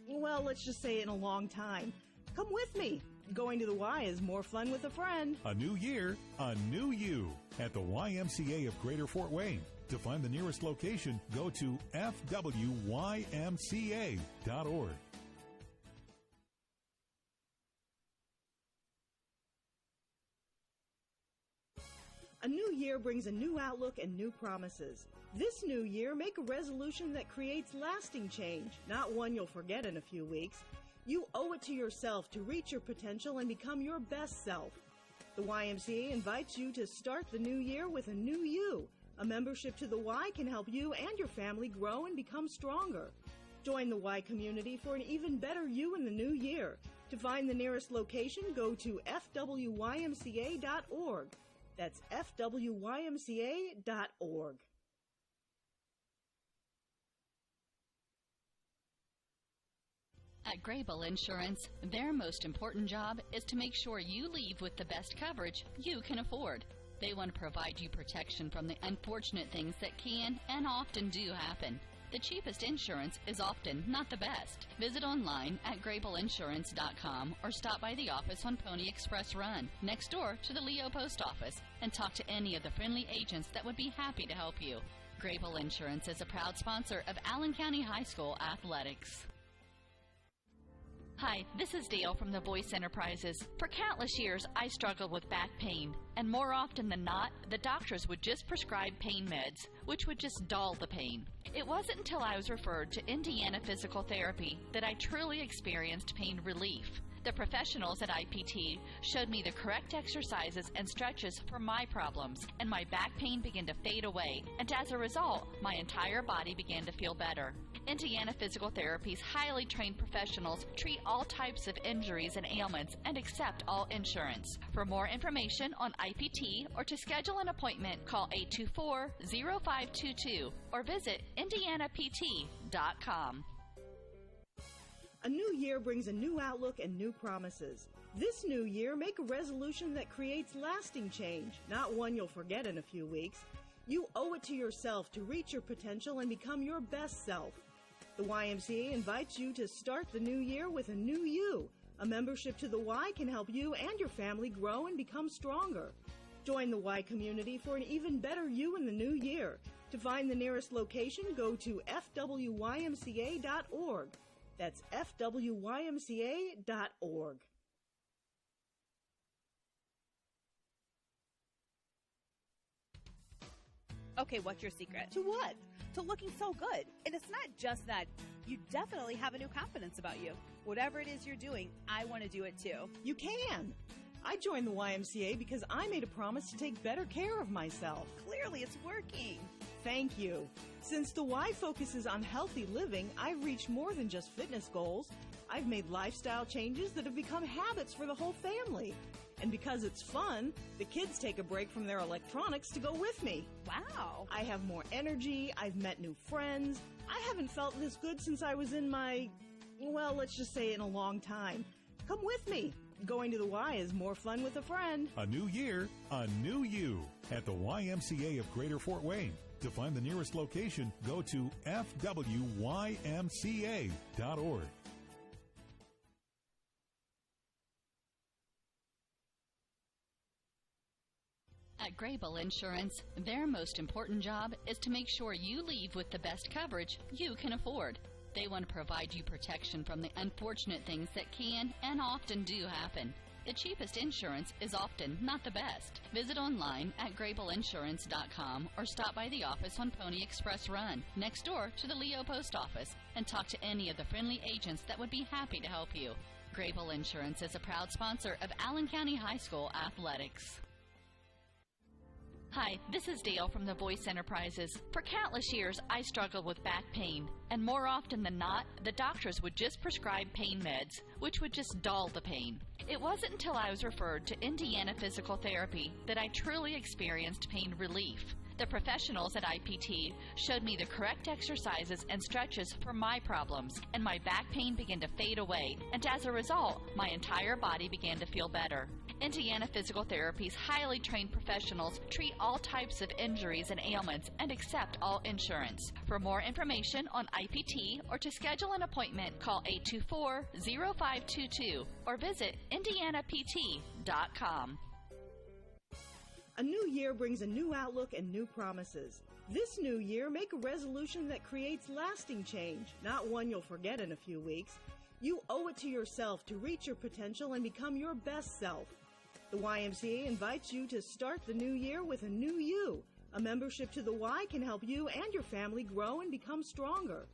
well, let's just say in a long time. Come with me. Going to the Y is more fun with a friend. A new year, a new you at the YMCA of Greater Fort Wayne. To find the nearest location, go to fwymca.org. A new year brings a new outlook and new promises. This new year, make a resolution that creates lasting change, not one you'll forget in a few weeks. You owe it to yourself to reach your potential and become your best self. The YMCA invites you to start the new year with a new you. A membership to the Y can help you and your family grow and become stronger. Join the Y community for an even better you in the new year. To find the nearest location, go to fwymca.org. That's fwymca.org. At Grable Insurance, their most important job is to make sure you leave with the best coverage you can afford. They want to provide you protection from the unfortunate things that can and often do happen. The cheapest insurance is often not the best. Visit online at grableinsurance.com or stop by the office on Pony Express Run, next door to the Leo Post Office, and talk to any of the friendly agents that would be happy to help you. Grable Insurance is a proud sponsor of Allen County High School Athletics. Hi, this is Dale from the Voice Enterprises. For countless years, I struggled with back pain, and more often than not, the doctors would just prescribe pain meds, which would just dull the pain. It wasn't until I was referred to Indiana Physical Therapy that I truly experienced pain relief. The professionals at IPT showed me the correct exercises and stretches for my problems, and my back pain began to fade away, and as a result, my entire body began to feel better. Indiana Physical Therapy's highly trained professionals treat all types of injuries and ailments and accept all insurance. For more information on IPT or to schedule an appointment, call 824-0522 or visit indianapt.com. A new year brings a new outlook and new promises. This new year, make a resolution that creates lasting change, not one you'll forget in a few weeks. You owe it to yourself to reach your potential and become your best self. The YMCA invites you to start the new year with a new you. A membership to the Y can help you and your family grow and become stronger. Join the Y community for an even better you in the new year. To find the nearest location, go to fwymca.org. That's fwymca.org. Okay, what's your secret? To what? To looking so good. And it's not just that. You definitely have a new confidence about you. Whatever it is you're doing, I want to do it too. You can. I joined the YMCA because I made a promise to take better care of myself. Clearly, it's working. Thank you. Since the Y focuses on healthy living, I've reached more than just fitness goals. I've made lifestyle changes that have become habits for the whole family. And because it's fun, the kids take a break from their electronics to go with me. Wow. I have more energy, I've met new friends. I haven't felt this good since I was in my, well, let's just say in a long time. Come with me. Going to the Y is more fun with a friend. A new year, a new you at the YMCA of Greater Fort Wayne. To find the nearest location, go to fwymca.org. At Grable Insurance, their most important job is to make sure you leave with the best coverage you can afford. They want to provide you protection from the unfortunate things that can and often do happen. The cheapest insurance is often not the best. Visit online at grableinsurance.com or stop by the office on Pony Express Run, next door to the Leo Post Office, and talk to any of the friendly agents that would be happy to help you. Grable Insurance is a proud sponsor of Allen County High School Athletics. Hi, this is Dale from the Voice Enterprises. For countless years, I struggled with back pain, and more often than not, the doctors would just prescribe pain meds, which would just dull the pain. It wasn't until I was referred to Indiana Physical Therapy that I truly experienced pain relief. The professionals at IPT showed me the correct exercises and stretches for my problems, and my back pain began to fade away, and as a result, my entire body began to feel better. Indiana Physical Therapy's highly trained professionals treat all types of injuries and ailments and accept all insurance. For more information on IPT or to schedule an appointment, call 824-0522 or visit indianapt.com. A new year brings a new outlook and new promises. This new year, make a resolution that creates lasting change, not one you'll forget in a few weeks. You owe it to yourself to reach your potential and become your best self. The YMCA invites you to start the new year with a new you. A membership to the Y can help you and your family grow and become stronger.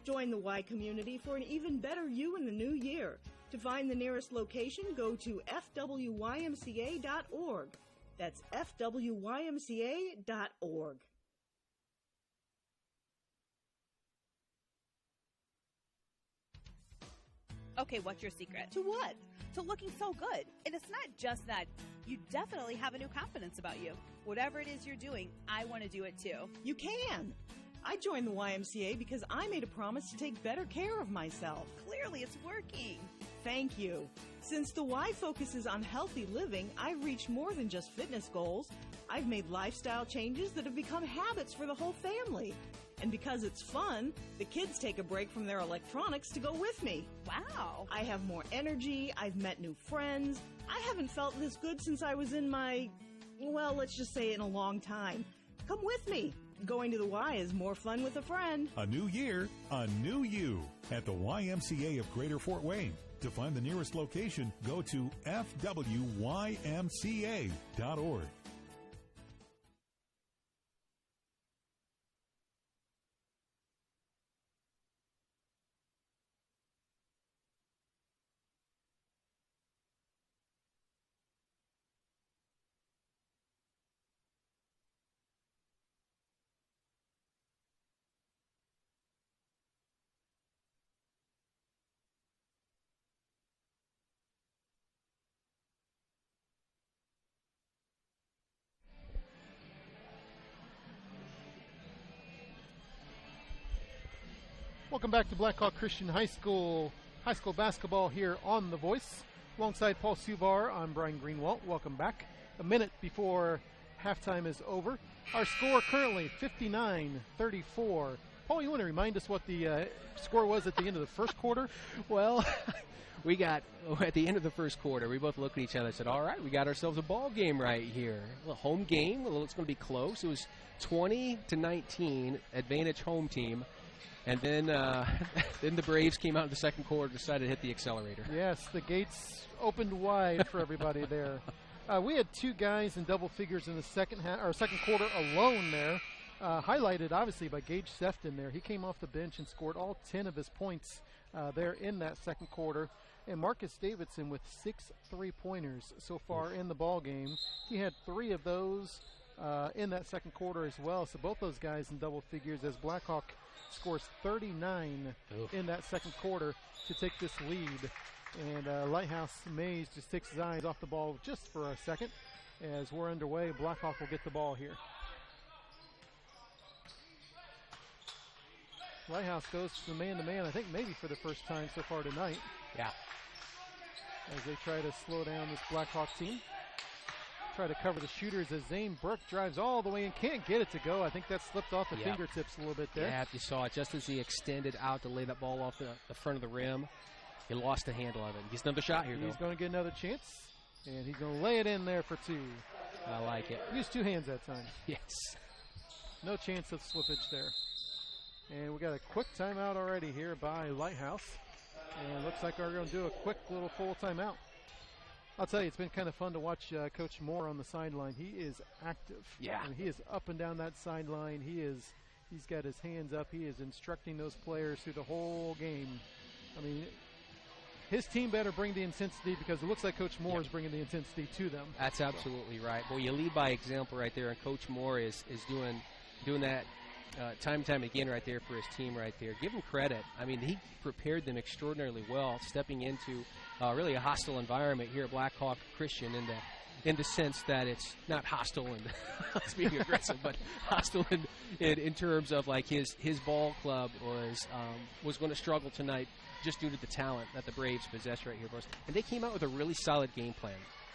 Join the Y community for an even better you in the new year. To find the nearest location, go to fwymca.org. That's fwymca.org. Okay, what's your secret? To what? To looking so good. And it's not just that. You definitely have a new confidence about you. Whatever it is you're doing, I want to do it too. You can. I joined the YMCA because I made a promise to take better care of myself. Clearly, it's working. Thank you. Since the Y focuses on healthy living, I've reached more than just fitness goals. I've made lifestyle changes that have become habits for the whole family. And because it's fun, the kids take a break from their electronics to go with me. Wow. I have more energy. I've met new friends. I haven't felt this good since I was in my, well, let's just say in a long time. Come with me. Going to the Y is more fun with a friend. A new year, a new you at the YMCA of Greater Fort Wayne. To find the nearest location, go to fwymca.org. Welcome back to Blackhawk Christian High School basketball here on The Voice. Alongside Paul Suvar, I'm Brian Greenwalt. Welcome back. A minute before halftime is over. Our score currently 59-34. Paul, you want to remind us what the score was at the end of the first quarter? Well, we got, at the end of the first quarter, we both looked at each other and said, all right, we got ourselves a ball game right here. A home game, it's going to be close. It was 20-19, advantage home team. And then then the Braves came out in the second quarter, decided to hit the accelerator. Yes, the gates opened wide for everybody there. We had two guys in double figures in the second quarter alone there, highlighted obviously by Gage Sefton there. He came off the bench and scored all 10 of his points there in that second quarter. And Marcus Davidson with 6 3-pointers so far in the ball game. He had 3 of those in that second quarter as well. So both those guys in double figures as Blackhawk scores 39 in that second quarter to take this lead. And Lighthouse Mays just takes his eyes off the ball just for a second. As we're underway, Blackhawk will get the ball here. Lighthouse goes to the man-to-man, I think maybe for the first time so far tonight. Yeah. As they try to slow down this Blackhawk team. Try to cover the shooters as Zane Burke drives all the way and can't get it to go. I think that slipped off the fingertips a little bit there. Yeah, you saw it just as he extended out to lay that ball off the front of the rim. He lost the handle of it. He's another shot here, though. He's going to get another chance, and he's going to lay it in there for 2. I like it. Used 2 hands that time. Yes. No chance of slippage there. And we got a quick timeout already here by Lighthouse. And it looks like we're going to do a quick little full timeout. I'll tell you, it's been kind of fun to watch Coach Moore on the sideline. He is active. Yeah. I mean, he is up and down that sideline. He's got his hands up. He is instructing those players through the whole game. I mean, his team better bring the intensity because it looks like Coach Moore is bringing the intensity to them. That's absolutely right. Boy, you lead by example right there, and Coach Moore is doing that time and time again right there for his team right there. Give him credit. I mean, he prepared them extraordinarily well, stepping into really a hostile environment here at Blackhawk Christian in the sense that it's not hostile and being aggressive, but hostile in terms of like his ball club was going to struggle tonight just due to the talent that the Braves possess right here for us. And they came out with a really solid game plan.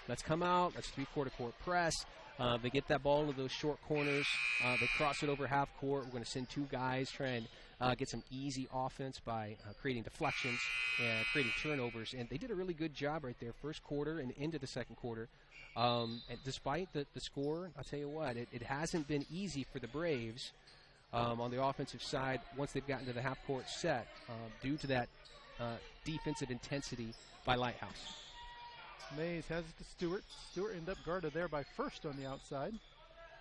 Let's come out. Let's three-quarter court press. They get that ball into those short corners. They cross it over half court. We're going to send two guys, try and get some easy offense by creating deflections and creating turnovers. And they did a really good job right there, first quarter and into the second quarter. And despite the score, I'll tell you what, it hasn't been easy for the Braves on the offensive side once they've gotten to the half-court set due to that defensive intensity by Lighthouse. Mays has it to Stewart. Stewart ended up guarded there by First on the outside.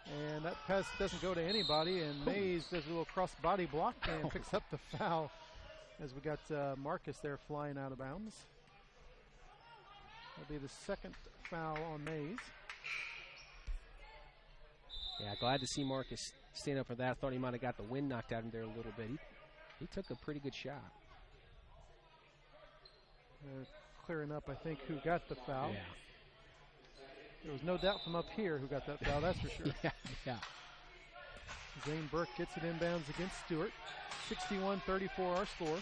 And that pass doesn't go to anybody, and Mays does a little cross-body block and picks up the foul as we got Marcus there flying out of bounds. That'll be the second foul on Mays. Yeah, glad to see Marcus stand up for that. I thought he might have got the wind knocked out of him there a little bit. He took a pretty good shot. Clearing up, I think, who got the foul. Yeah. There was no doubt from up here who got that foul, that's for sure. Yeah. Zane Burke gets it inbounds against Stewart. 61-34 our score.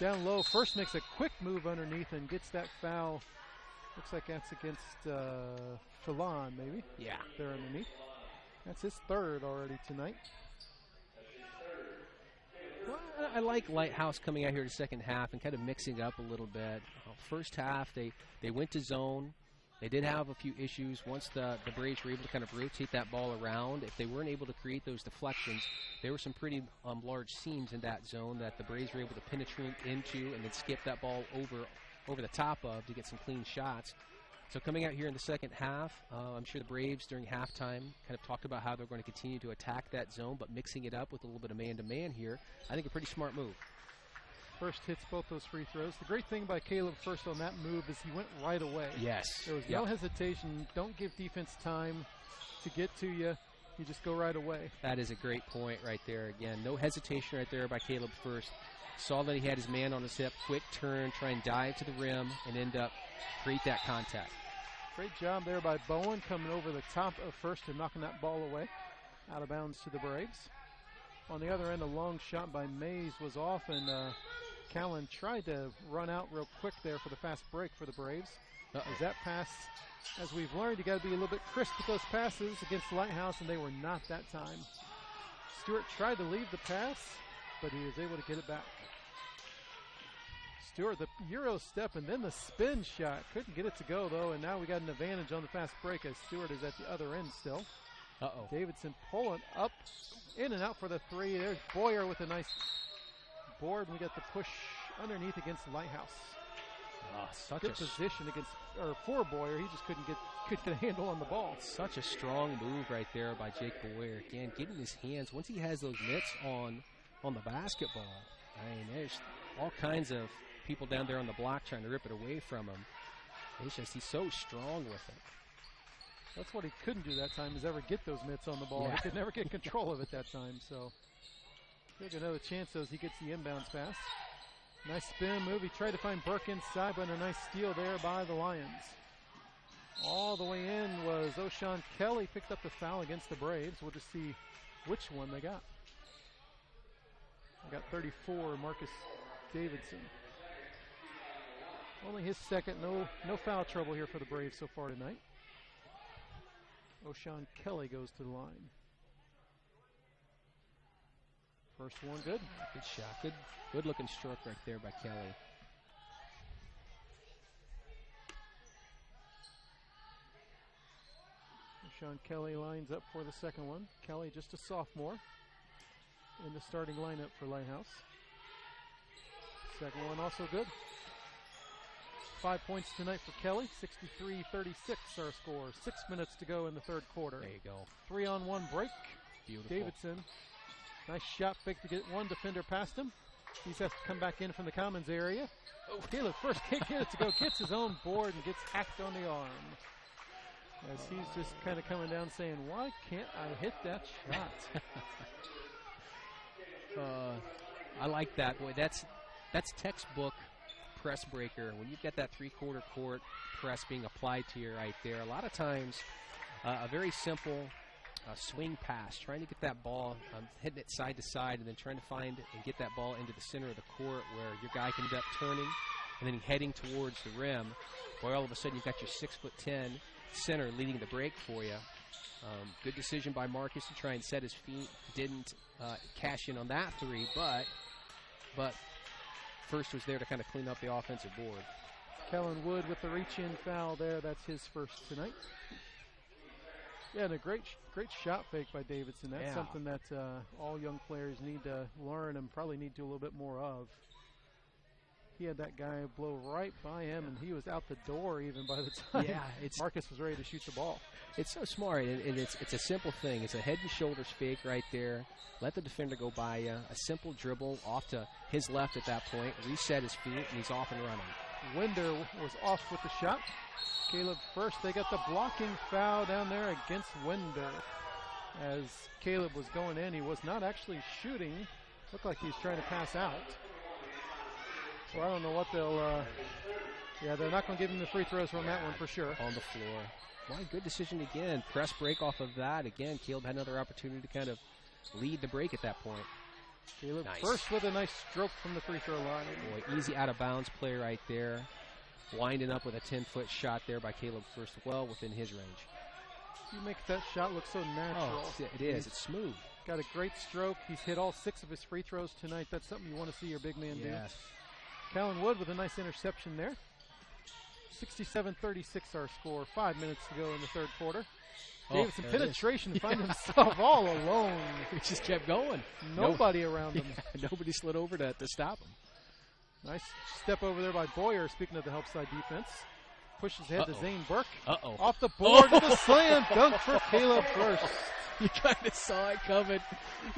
Down low, First makes a quick move underneath and gets that foul. Looks like that's against Chalon, maybe. Yeah. There underneath. That's his third already tonight. Well, I like Lighthouse coming out here in the second half and kind of mixing it up a little bit. First half, they went to zone. They did have a few issues once the Braves were able to kind of rotate that ball around. If they weren't able to create those deflections, there were some pretty large seams in that zone that the Braves were able to penetrate into and then skip that ball over the top of to get some clean shots. So coming out here in the second half, I'm sure the Braves during halftime kind of talked about how they're going to continue to attack that zone, but mixing it up with a little bit of man-to-man here, I think a pretty smart move. First hits both those free throws. The great thing by Caleb First on that move is he went right away. Yes. There was no hesitation. Don't give defense time to get to you. You just go right away. That is a great point right there. Again, no hesitation right there by Caleb First. Saw that he had his man on his hip, quick turn, try and dive to the rim, and end up create that contact. Great job there by Bowen coming over the top of First and knocking that ball away. Out of bounds to the Braves. On the other end, a long shot by Mays was off, and Callan tried to run out real quick there for the fast break for the Braves. As that pass, as we've learned, you got to be a little bit crisp with those passes against Lighthouse, and they were not that time. Stewart tried to leave the pass, but he was able to get it back. Stewart, the Euro step and then the spin shot. Couldn't get it to go, though, and now we got an advantage on the fast break as Stewart is at the other end still. Davidson pulling up, in and out for the three. There's Boyer with a nice board. We got the push underneath against Lighthouse. Such good position for Boyer. He just couldn't get a handle on the ball. Such a strong move right there by Jake Boyer. Again, getting his hands, once he has those mitts on the basketball, I mean, there's all kinds of people down there on the block trying to rip it away from him. It's just, he's so strong with it. That's what he couldn't do that time, is ever get those mitts on the ball. Yeah. He could never get control of it that time. So he'll get another chance as he gets the inbounds pass. Nice spin move. He tried to find Burke inside, but a nice steal there by the Lions. All the way in was O'Shawn Kelly. Picked up the foul against the Braves. We'll just see which one they got. They got 34, Marcus Davidson. Only his second. No foul trouble here for the Braves so far tonight. O'Shawn Kelly goes to the line. First one good. Good shot. Good looking stroke right there by Kelly. O'Shawn Kelly lines up for the second one. Kelly just a sophomore in the starting lineup for Lighthouse. Second one also good. 5 points tonight for Kelly. 63-36 our score. 6 minutes to go in the third quarter. There you go. 3-on-1 break. Beautiful. Davidson. Nice shot fake to get one defender past him. He has to come back in from the commons area. Caleb First can't get it to go. Gets his own board and gets hacked on the arm. As he's just kind of coming down saying, why can't I hit that shot? I like that. Boy, that's textbook press breaker. When you've got that three-quarter court press being applied to you right there, a lot of times a very simple swing pass, trying to get that ball, hitting it side to side, and then trying to find and get that ball into the center of the court where your guy can end up turning and then heading towards the rim. Boy, all of a sudden you've got your 6'10" center leading the break for you. Good decision by Marcus to try and set his feet. Didn't cash in on that three, but First was there to kind of clean up the offensive board. Kellen Wood with the reach-in foul there. That's his first tonight. Yeah, and a great shot fake by Davidson. That's something that all young players need to learn and probably need to do a little bit more of. He had that guy blow right by him, and he was out the door even by the time Marcus was ready to shoot the ball. It's so smart, and it's a simple thing. It's a head and shoulders fake right there. Let the defender go by you. A simple dribble off to his left at that point. Reset his feet, and he's off and running. Winder was off with the shot. Caleb first. They got the blocking foul down there against Winder. As Caleb was going in, he was not actually shooting. Looked like he was trying to pass out. So I don't know what they'll, they're not going to give him the free throws from that one for sure. On the floor. Why, good decision again. Press break off of that. Again, Caleb had another opportunity to kind of lead the break at that point. Caleb first with a nice stroke from the free throw line. Boy, easy out of bounds play right there. Winding up with a 10-foot shot there by Caleb first, well within his range. You make that shot look so natural. Oh, it is. It's smooth. Got a great stroke. He's hit all 6 of his free throws tonight. That's something you want to see your big man do. Callan Wood with a nice interception there. 67-36 our score. 5 minutes to go in the third quarter. Davidson penetration to find himself all alone. He just kept going. Nobody around him. Nobody slid over to stop him. Nice step over there by Boyer, speaking of the help side defense. Pushes ahead to Zane Burke. Off the board to the slam dunk for Caleb first. You kind of saw it coming.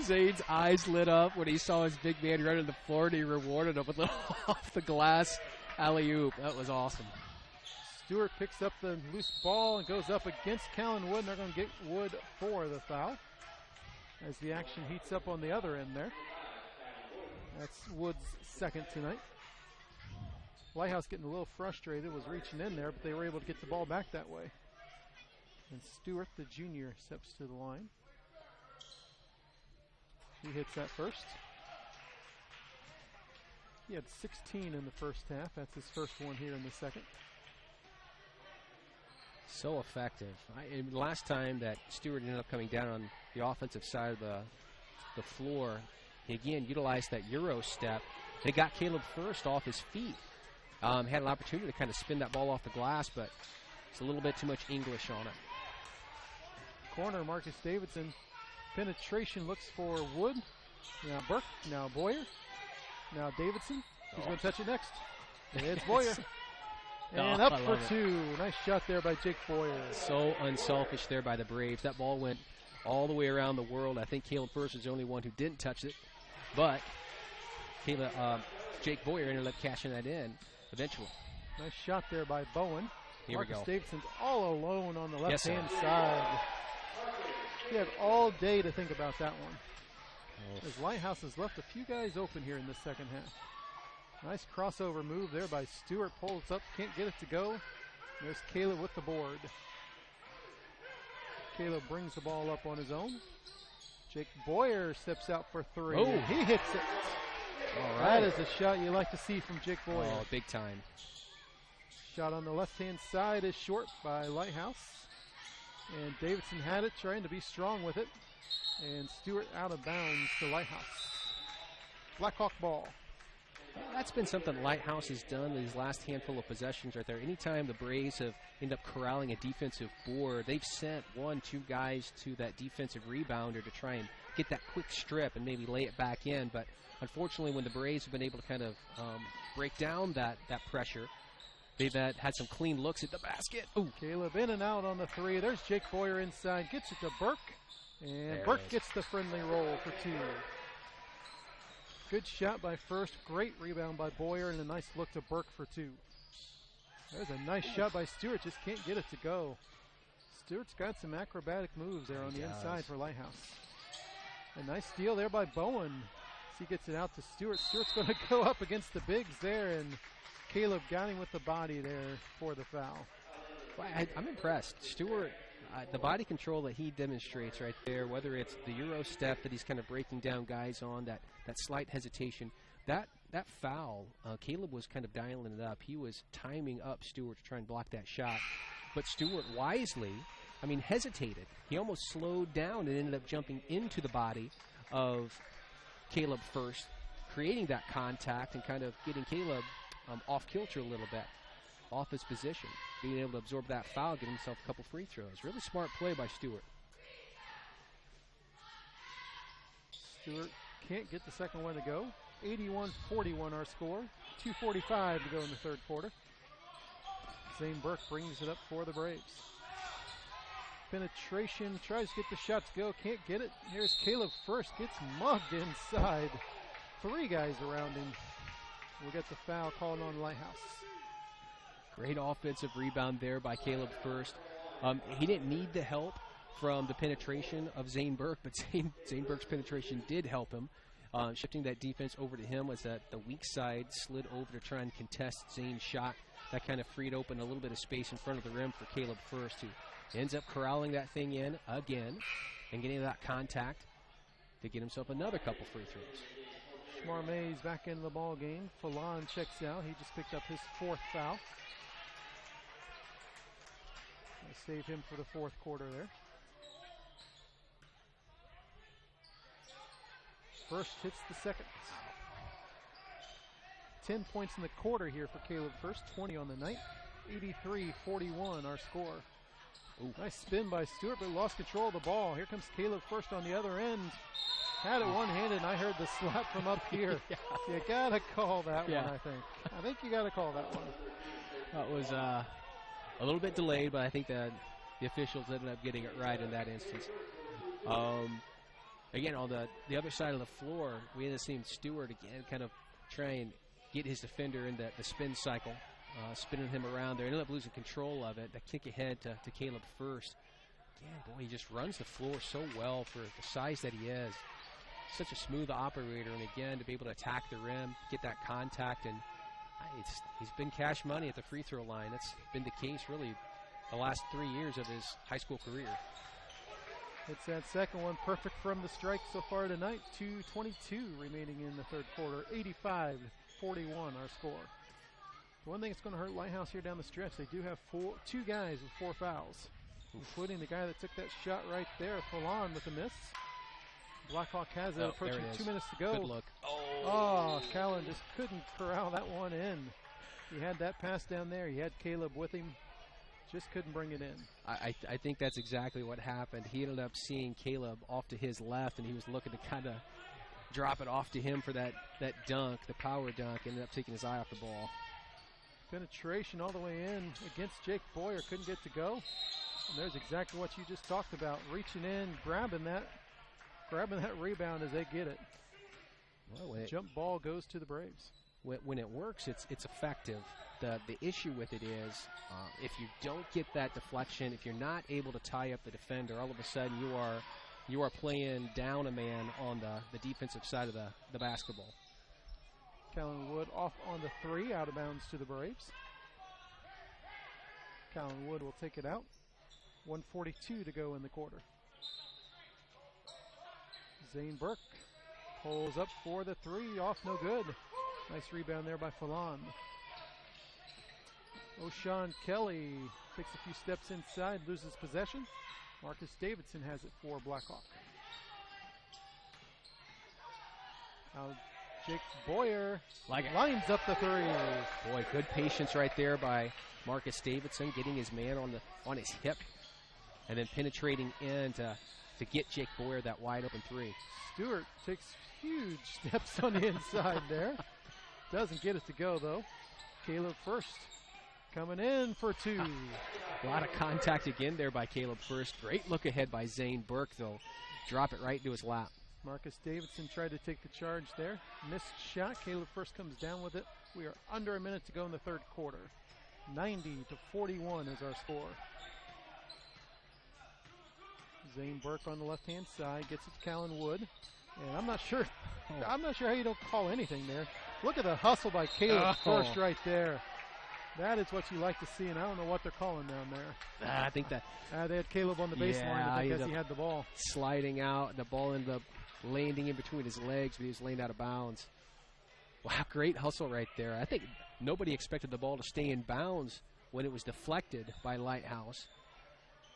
Zane's eyes lit up when he saw his big man running the floor, and he rewarded him with a off the glass alley-oop. That was awesome. Stewart picks up the loose ball and goes up against Callan Wood, and they're going to get Wood for the foul as the action heats up on the other end there. That's Wood's second tonight. Lighthouse getting a little frustrated, was reaching in there, but they were able to get the ball back that way. And Stewart, the junior, steps to the line. He hits that first. He had 16 in the first half. That's his first one here in the second. So effective. Last time that Stewart ended up coming down on the offensive side of the floor, he again utilized that Euro step. They got Caleb first off his feet. Had an opportunity to kind of spin that ball off the glass, but it's a little bit too much English on it. Corner, Marcus Davidson. Penetration looks for Wood. Now Burke, now Boyer, now Davidson. He's going to touch it next. It's Boyer. And up for two. Nice shot there by Jake Boyer. So unselfish there by the Braves. That ball went all the way around the world. I think Caleb First was the only one who didn't touch it. But Jake Boyer ended up cashing that in eventually. Nice shot there by Bowen. Here Marcus we go. Davidson's all alone on the left-hand side. He had all day to think about that one. As Lighthouse has left a few guys open here in the second half. Nice crossover move there by Stewart. Pulls up, can't get it to go. There's Caleb with the board. Caleb brings the ball up on his own. Jake Boyer steps out for three. Oh, he hits it. All right. That is a shot you like to see from Jake Boyer. Oh, big time. Shot on the left-hand side is short by Lighthouse. And Davidson had it, trying to be strong with it. And Stewart out of bounds to Lighthouse. Blackhawk ball. That's been something Lighthouse has done these last handful of possessions right there. Anytime the Braves have ended up corralling a defensive board, they've sent 1-2 guys to that defensive rebounder to try and get that quick strip and maybe lay it back in. But unfortunately, when the Braves have been able to kind of break down that pressure, they've had some clean looks at the basket. Ooh. Caleb in and out on the three. There's Jake Boyer inside. Gets it to Burke. And Burke gets the friendly roll for two. Good shot by First. Great rebound by Boyer. And a nice look to Burke for two. There's a nice shot by Stewart. Just can't get it to go. Stewart's got some acrobatic moves there on the inside for Lighthouse. A nice steal there by Bowen. He gets it out to Stewart. Stewart's going to go up against the bigs there, and Caleb got him with the body there for the foul. Well, I'm impressed. Stewart, the body control that he demonstrates right there, whether it's the Euro step that he's kind of breaking down guys on, that slight hesitation, that foul, Caleb was kind of dialing it up. He was timing up Stewart to try and block that shot. But Stewart wisely, hesitated. He almost slowed down and ended up jumping into the body of Caleb first, creating that contact and kind of getting Caleb off kilter a little bit, off his position, being able to absorb that foul, get himself a couple free throws. Really smart play by Stewart. Stewart can't get the second one to go. 81-41 our score. 2:45 to go in the third quarter. Zane Burke brings it up for the Braves. Penetration, tries to get the shot to go, can't get it. Here's Caleb first, gets mugged inside. 3 guys around him. We'll get the foul called on Lighthouse. Great offensive rebound there by Caleb first. He didn't need the help from the penetration of Zane Burke, but Zane Burke's penetration did help him. Shifting that defense over to him was that the weak side slid over to try and contest Zane's shot. That kind of freed open a little bit of space in front of the rim for Caleb first, who ends up corralling that thing in again and getting that contact to get himself another couple free throws. Shmar Mays back into the ball game. Falon checks out. He just picked up his 4th foul. They save him for the 4th quarter there. First hits the second. 10 points in the quarter here for Caleb first, 20 on the night. 83-41 our score. Ooh. Nice spin by Stewart, but lost control of the ball. Here comes Caleb first on the other end. Had it one-handed, and I heard the slap from up here. Yeah. You got to call that one, I think. I think you got to call that one. That was a little bit delayed, but I think that the officials ended up getting it right in that instance. Again, on the other side of the floor, we ended up seeing Stewart again kind of try and get his defender in the spin cycle, spinning him around there. Ended up losing control of it. The kick ahead to Caleb first. Again, boy, he just runs the floor so well for the size that he is. Such a smooth operator, and again, to be able to attack the rim, get that contact, and he's been cash money at the free throw line. That's been the case really the last 3 years of his high school career. It's that second one, perfect from the strike so far tonight. 2:22 remaining in the third quarter. 85-41 our score. The one thing that's going to hurt Lighthouse here down the stretch, they do have 2 guys with 4 fouls, including the guy that took that shot right there, Falon, with a miss. Blackhawk has it approaching 2 minutes to go. Good look. Oh, Callan just couldn't corral that one in. He had that pass down there. He had Caleb with him. Just couldn't bring it in. I think that's exactly what happened. He ended up seeing Caleb off to his left, and he was looking to kind of drop it off to him for that dunk, the power dunk. Ended up taking his eye off the ball. Penetration all the way in against Jake Boyer. Couldn't get to go. And there's exactly what you just talked about. Reaching in, grabbing that rebound as they get it. Well, the jump ball goes to the Braves. When it works, it's effective. The issue with it is if you don't get that deflection, if you're not able to tie up the defender, all of a sudden you are playing down a man on the defensive side of the basketball. Callan Wood off on the 3, out of bounds to the Braves. Callan Wood will take it out. 1:42 to go in the quarter. Zane Burke pulls up for the 3, off no good. Nice rebound there by Falon. O'Shawn Kelly takes a few steps inside, loses possession. Marcus Davidson has it for Blackhawk. Now Jake Boyer lines up the 3. Boy, good patience right there by Marcus Davidson, getting his man on his hip, and then penetrating in to get Jake Boyer that wide open 3. Stewart takes huge steps on the inside there. Doesn't get it to go though. Caleb first. Coming in for 2. A lot of contact again there by Caleb first. Great look ahead by Zane Burke, though. Drop it right into his lap. Marcus Davidson tried to take the charge there. Missed shot. Caleb first comes down with it. We are under a minute to go in the third quarter. 90-41 is our score. Zane Burke on the left-hand side. Gets it to Callan Wood. And I'm not sure how you don't call anything there. Look at the hustle by Caleb first right there. That is what you like to see, and I don't know what they're calling down there. I think that they had Caleb on the baseline, I think, as he had the ball. Sliding out, the ball ended up landing in between his legs, but he was laying out of bounds. Wow, great hustle right there. I think nobody expected the ball to stay in bounds when it was deflected by Lighthouse.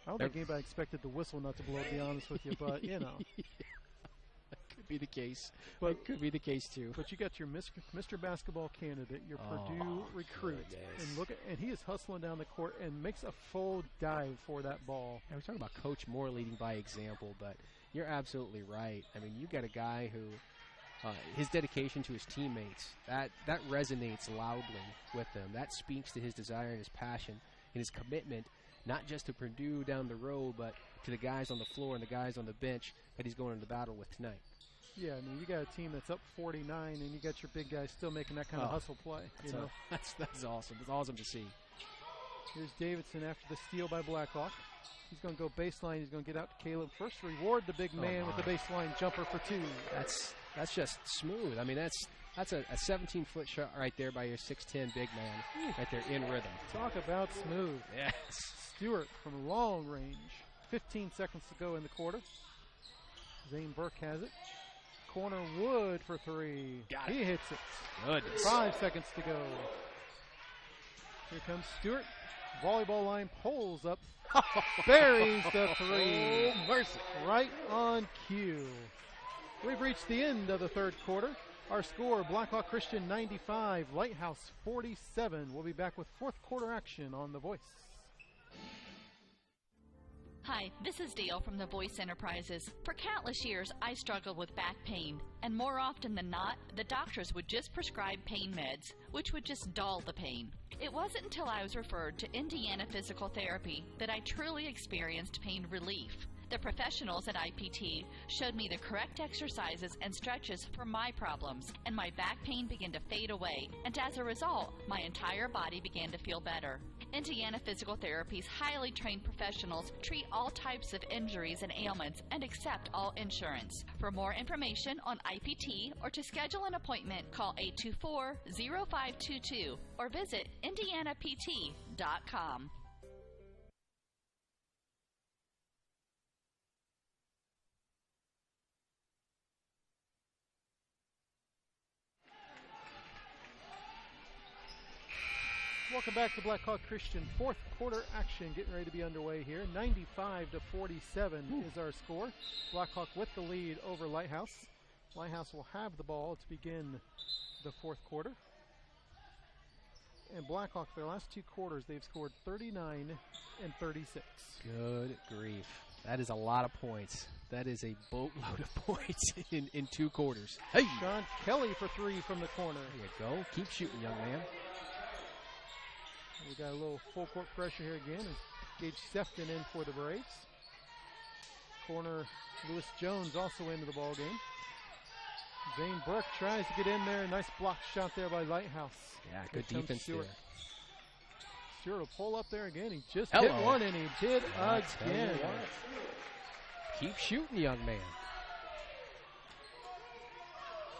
I don't think anybody expected the whistle not to blow, to be honest with you, but, you know. Could be the case. But it could be the case, too. But you got your Mr. Basketball candidate, your Purdue recruit. And he is hustling down the court and makes a full dive for that ball. We're talking about Coach Moore leading by example, but you're absolutely right. I mean, you got a guy who his dedication to his teammates, that resonates loudly with them. That speaks to his desire and his passion and his commitment, not just to Purdue down the road, but to the guys on the floor and the guys on the bench that he's going into battle with tonight. Yeah, I mean, you got a team that's up 49, and you got your big guys still making that kind of hustle play. That's awesome. It's awesome to see. Here's Davidson after the steal by Blackhawk. He's going to go baseline. He's going to get out to Caleb first. Reward the big man with the baseline jumper for 2. That's just smooth. I mean, that's a 17-foot shot right there by your 6'10" big man, right there in rhythm. Talk about smooth. Yes. Stewart from long range. 15 seconds to go in the quarter. Zane Burke has it. Corner Wood for 3. He hits it. Goodness. 5 seconds to go. Here comes Stewart. Volleyball line pulls up. Buries the 3. Oh, mercy. Right on cue. We've reached the end of the third quarter. Our score, Blackhawk Christian 95, Lighthouse 47. We'll be back with fourth quarter action on The Voice. Hi, this is Dale from The Voice Enterprises. For countless years, I struggled with back pain, and more often than not, the doctors would just prescribe pain meds, which would just dull the pain. It wasn't until I was referred to Indiana Physical Therapy that I truly experienced pain relief. The professionals at IPT showed me the correct exercises and stretches for my problems, and my back pain began to fade away, and as a result, my entire body began to feel better. Indiana Physical Therapy's highly trained professionals treat all types of injuries and ailments and accept all insurance. For more information on IPT or to schedule an appointment, call 824-0522 or visit indianapt.com. Welcome back to Blackhawk Christian. Fourth quarter action getting ready to be underway here. 95-47 is our score. Blackhawk with the lead over Lighthouse. Lighthouse will have the ball to begin the fourth quarter. And Blackhawk, their last 2 quarters, they've scored 39 and 36. Good grief. That is a lot of points. That is a boatload of points in 2 quarters. Hey! Sean Kelly for 3 from the corner. There you go. Keep shooting, young man. We got a little full court pressure here again. Gage Sefton in for the Braves. Corner, Lewis Jones also into the ball game. Zane Burke tries to get in there. Nice block shot there by Lighthouse. Yeah, good defense there. Stewart will pull up there again. He just hit one, and he did again. Keep shooting, young man.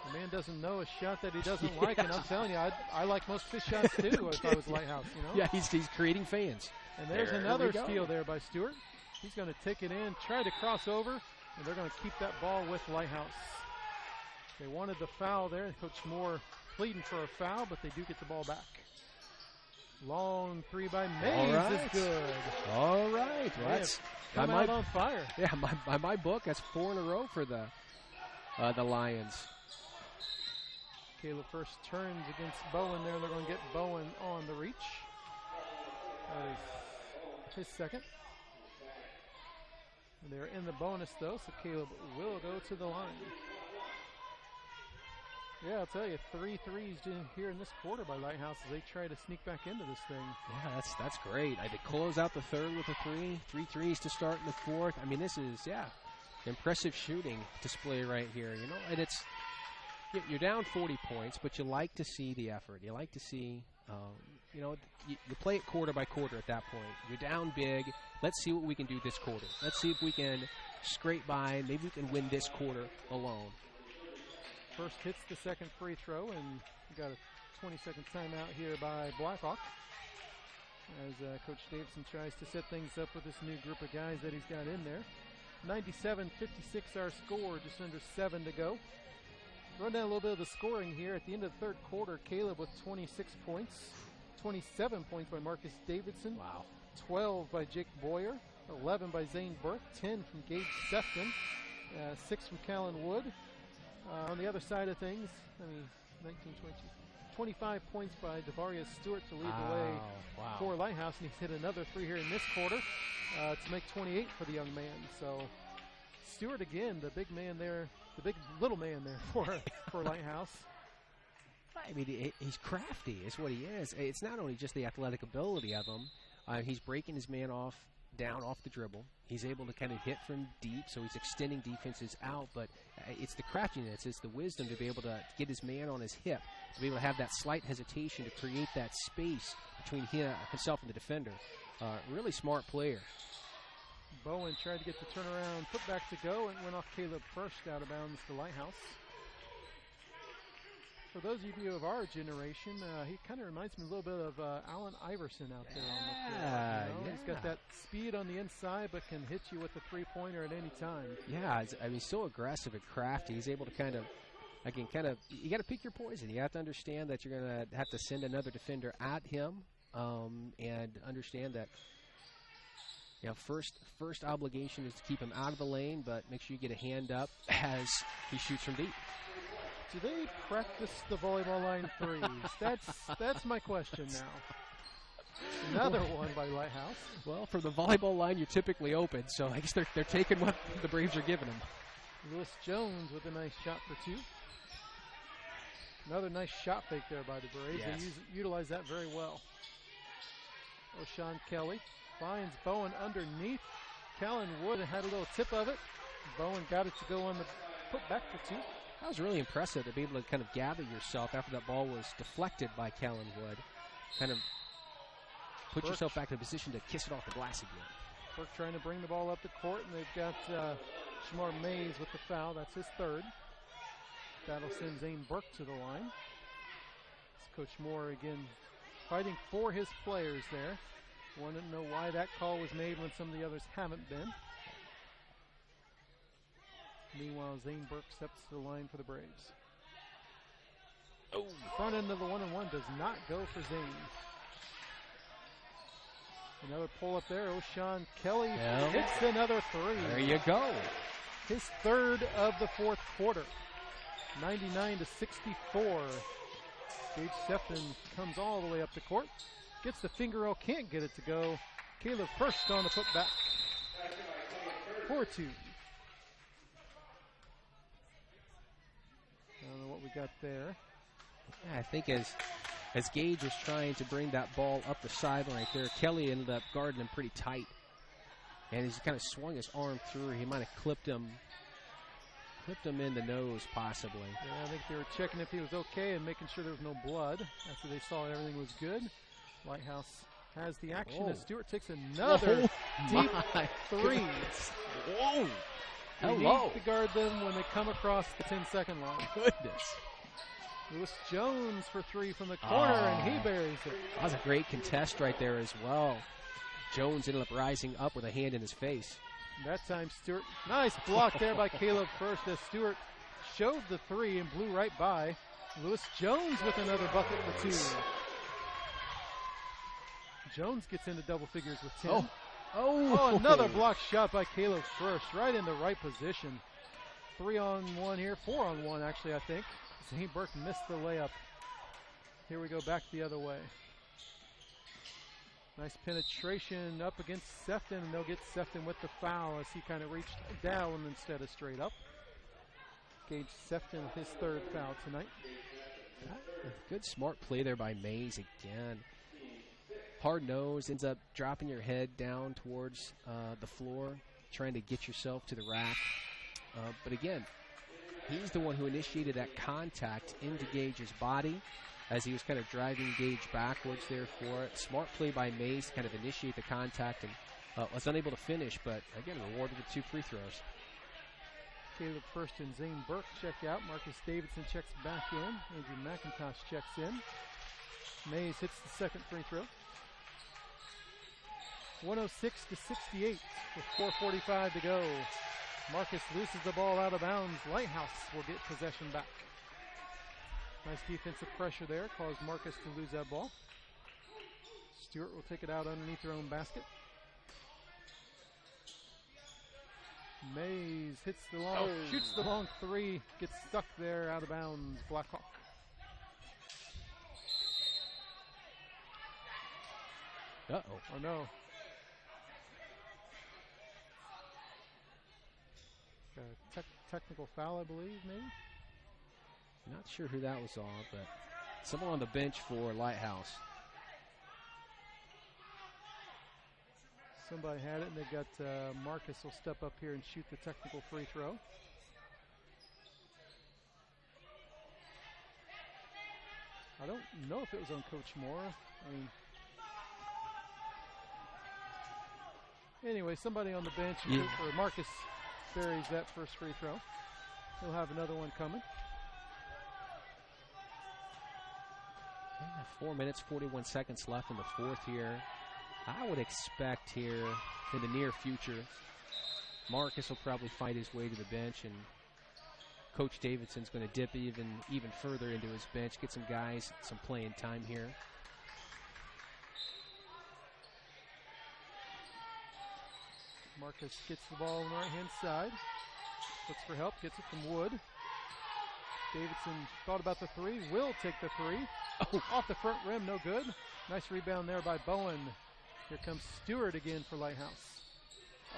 The man doesn't know a shot that he doesn't like, and I'm telling you, I like most of his shots too if I was Lighthouse, you know? Yeah, he's creating fans. And there's another steal there by Stewart. He's going to take it in, try to cross over, and they're going to keep that ball with Lighthouse. They wanted the foul there. Coach Moore pleading for a foul, but they do get the ball back. Long 3 by Mays is good. All right. Well, that's come out on fire. Yeah, by my book, that's 4 in a row for the Lions. Caleb first turns against Bowen there. They're going to get Bowen on the reach. That is his second. And they're in the bonus, though, so Caleb will go to the line. Yeah, I'll tell you, 3 threes here in this quarter by Lighthouse as they try to sneak back into this thing. Yeah, that's great. They close out the third with a 3. 3 threes to start in the fourth. I mean, this is, impressive shooting display right here, you know, and it's, you're down 40 points, but you like to see the effort. You like to see, you play it quarter by quarter at that point. You're down big. Let's see what we can do this quarter. Let's see if we can scrape by. Maybe we can win this quarter alone. First hits the second free throw, and we got a 20-second timeout here by Blackhawk as Coach Davidson tries to set things up with this new group of guys that he's got in there. 97-56 our score, just under 7 to go. Run down a little bit of the scoring here. At the end of the third quarter, Caleb with 26 points, 27 points by Marcus Davidson. Wow. 12 by Jake Boyer, 11 by Zane Burke, 10 from Gage Sefton, 6 from Callan Wood. On the other side of things, 19, 20, 25 points by Devarius Stewart to lead the way for Lighthouse, and he's hit another 3 here in this quarter to make 28 for the young man. So Stewart again, the big man there, the big little man there for Lighthouse. I mean, he's crafty is what he is. It's not only just the athletic ability of him. He's breaking his man down off the dribble. He's able to kind of hit from deep, so he's extending defenses out. But it's the craftiness, it's the wisdom to be able to get his man on his hip, to be able to have that slight hesitation to create that space between himself and the defender. Really smart player. Bowen tried to get the turnaround, put back to go, and went off Caleb first out of bounds to Lighthouse. For those of you of our generation, he kind of reminds me a little bit of Allen Iverson out there on the floor. You know? He's got that speed on the inside, but can hit you with a three-pointer at any time. Yeah, I mean, so aggressive and crafty. He's able to kind of, you got to pick your poison. You have to understand that you're going to have to send another defender at him, and understand that, first obligation is to keep him out of the lane, but make sure you get a hand up as he shoots from deep. Do they practice the volleyball line threes? That's my question now. Another one by Lighthouse. Well, for the volleyball line, you're typically open, so I guess they're taking what the Braves are giving them. Lewis Jones with a nice shot for 2. Another nice shot fake there by the Braves. Yes. They utilize that very well. O'Shawn Kelly finds Bowen underneath. Callan Wood had a little tip of it. Bowen got it to go on the put back for 2. That was really impressive to be able to kind of gather yourself after that ball was deflected by Callan Wood. Kind of put yourself back in a position to kiss it off the glass again. Burke trying to bring the ball up the court, and they've got Shamar Mays with the foul. That's his 3rd. That'll send Zane Burke to the line. It's Coach Moore again fighting for his players there. Wanted to know why that call was made when some of the others haven't been. Meanwhile, Zane Burke steps to the line for the Braves. Oh, front end of the 1-on-1 does not go for Zane. Another pull up there. O'Shawn Kelly hits another 3. There you go. His 3rd of the 4th quarter. 99-64. Gage Sefton comes all the way up the court. Gets the finger roll, can't get it to go. Caleb first on the putback. 4-2. I don't know what we got there. Yeah, I think as Gage was trying to bring that ball up the sideline right there, Kelly ended up guarding him pretty tight. And he's kind of swung his arm through. He might have clipped him in the nose, possibly. Yeah, I think they were checking if he was okay and making sure there was no blood. After they saw everything was good, Lighthouse has the action as Stewart takes another deep 3. Whoa! He needs to guard them when they come across the 10-second line. Goodness. Lewis Jones for 3 from the corner, and he buries it. That was a great contest right there as well. Jones ended up rising up with a hand in his face. That time, Stewart, nice block there by Caleb first as Stewart showed the 3 and blew right by. Lewis Jones with another bucket for 2. Jones gets into double figures with 10. Oh, another block shot by Caleb first, right in the right position. 3-on-1 here, 4-on-1 actually, I think. Zane Burke missed the layup. Here we go back the other way. Nice penetration up against Sefton, and they'll get Sefton with the foul as he kind of reached down instead of straight up. Gage Sefton with his 3rd foul tonight. Good smart play there by Mays again. Hard nose, ends up dropping your head down towards the floor, trying to get yourself to the rack. But again, he's the one who initiated that contact into Gage's body as he was kind of driving Gage backwards there for it. Smart play by Mays to kind of initiate the contact and was unable to finish, but again, rewarded with 2 free throws. Caleb First and Zane Burke check out. Marcus Davidson checks back in. Andrew McIntosh checks in. Mays hits the second free throw. 106-68 with 4:45 to go. Marcus loses the ball out of bounds. Lighthouse will get possession back. Nice defensive pressure there. Caused Marcus to lose that ball. Stewart will take it out underneath their own basket. Mays hits the long, shoots the long three, gets stuck there out of bounds. Blackhawk. Oh no. Technical foul, I believe, maybe? Not sure who that was on, but someone on the bench for Lighthouse. Somebody had it, and they got Marcus will step up here and shoot the technical free throw. I don't know if it was on Coach Moore. I mean, anyway, somebody on the bench, or Marcus buries that first free throw. He'll have another one coming. 4 minutes, 41 seconds left in the fourth here. I would expect here in the near future, Marcus will probably fight his way to the bench, and Coach Davidson's going to dip even further into his bench, get some guys some playing time here. Marcus gets the ball on the right-hand side. Looks for help, gets it from Wood. Davidson thought about the three, will take the three. Oh, off the front rim, no good. Nice rebound there by Bowen. Here comes Stewart again for Lighthouse.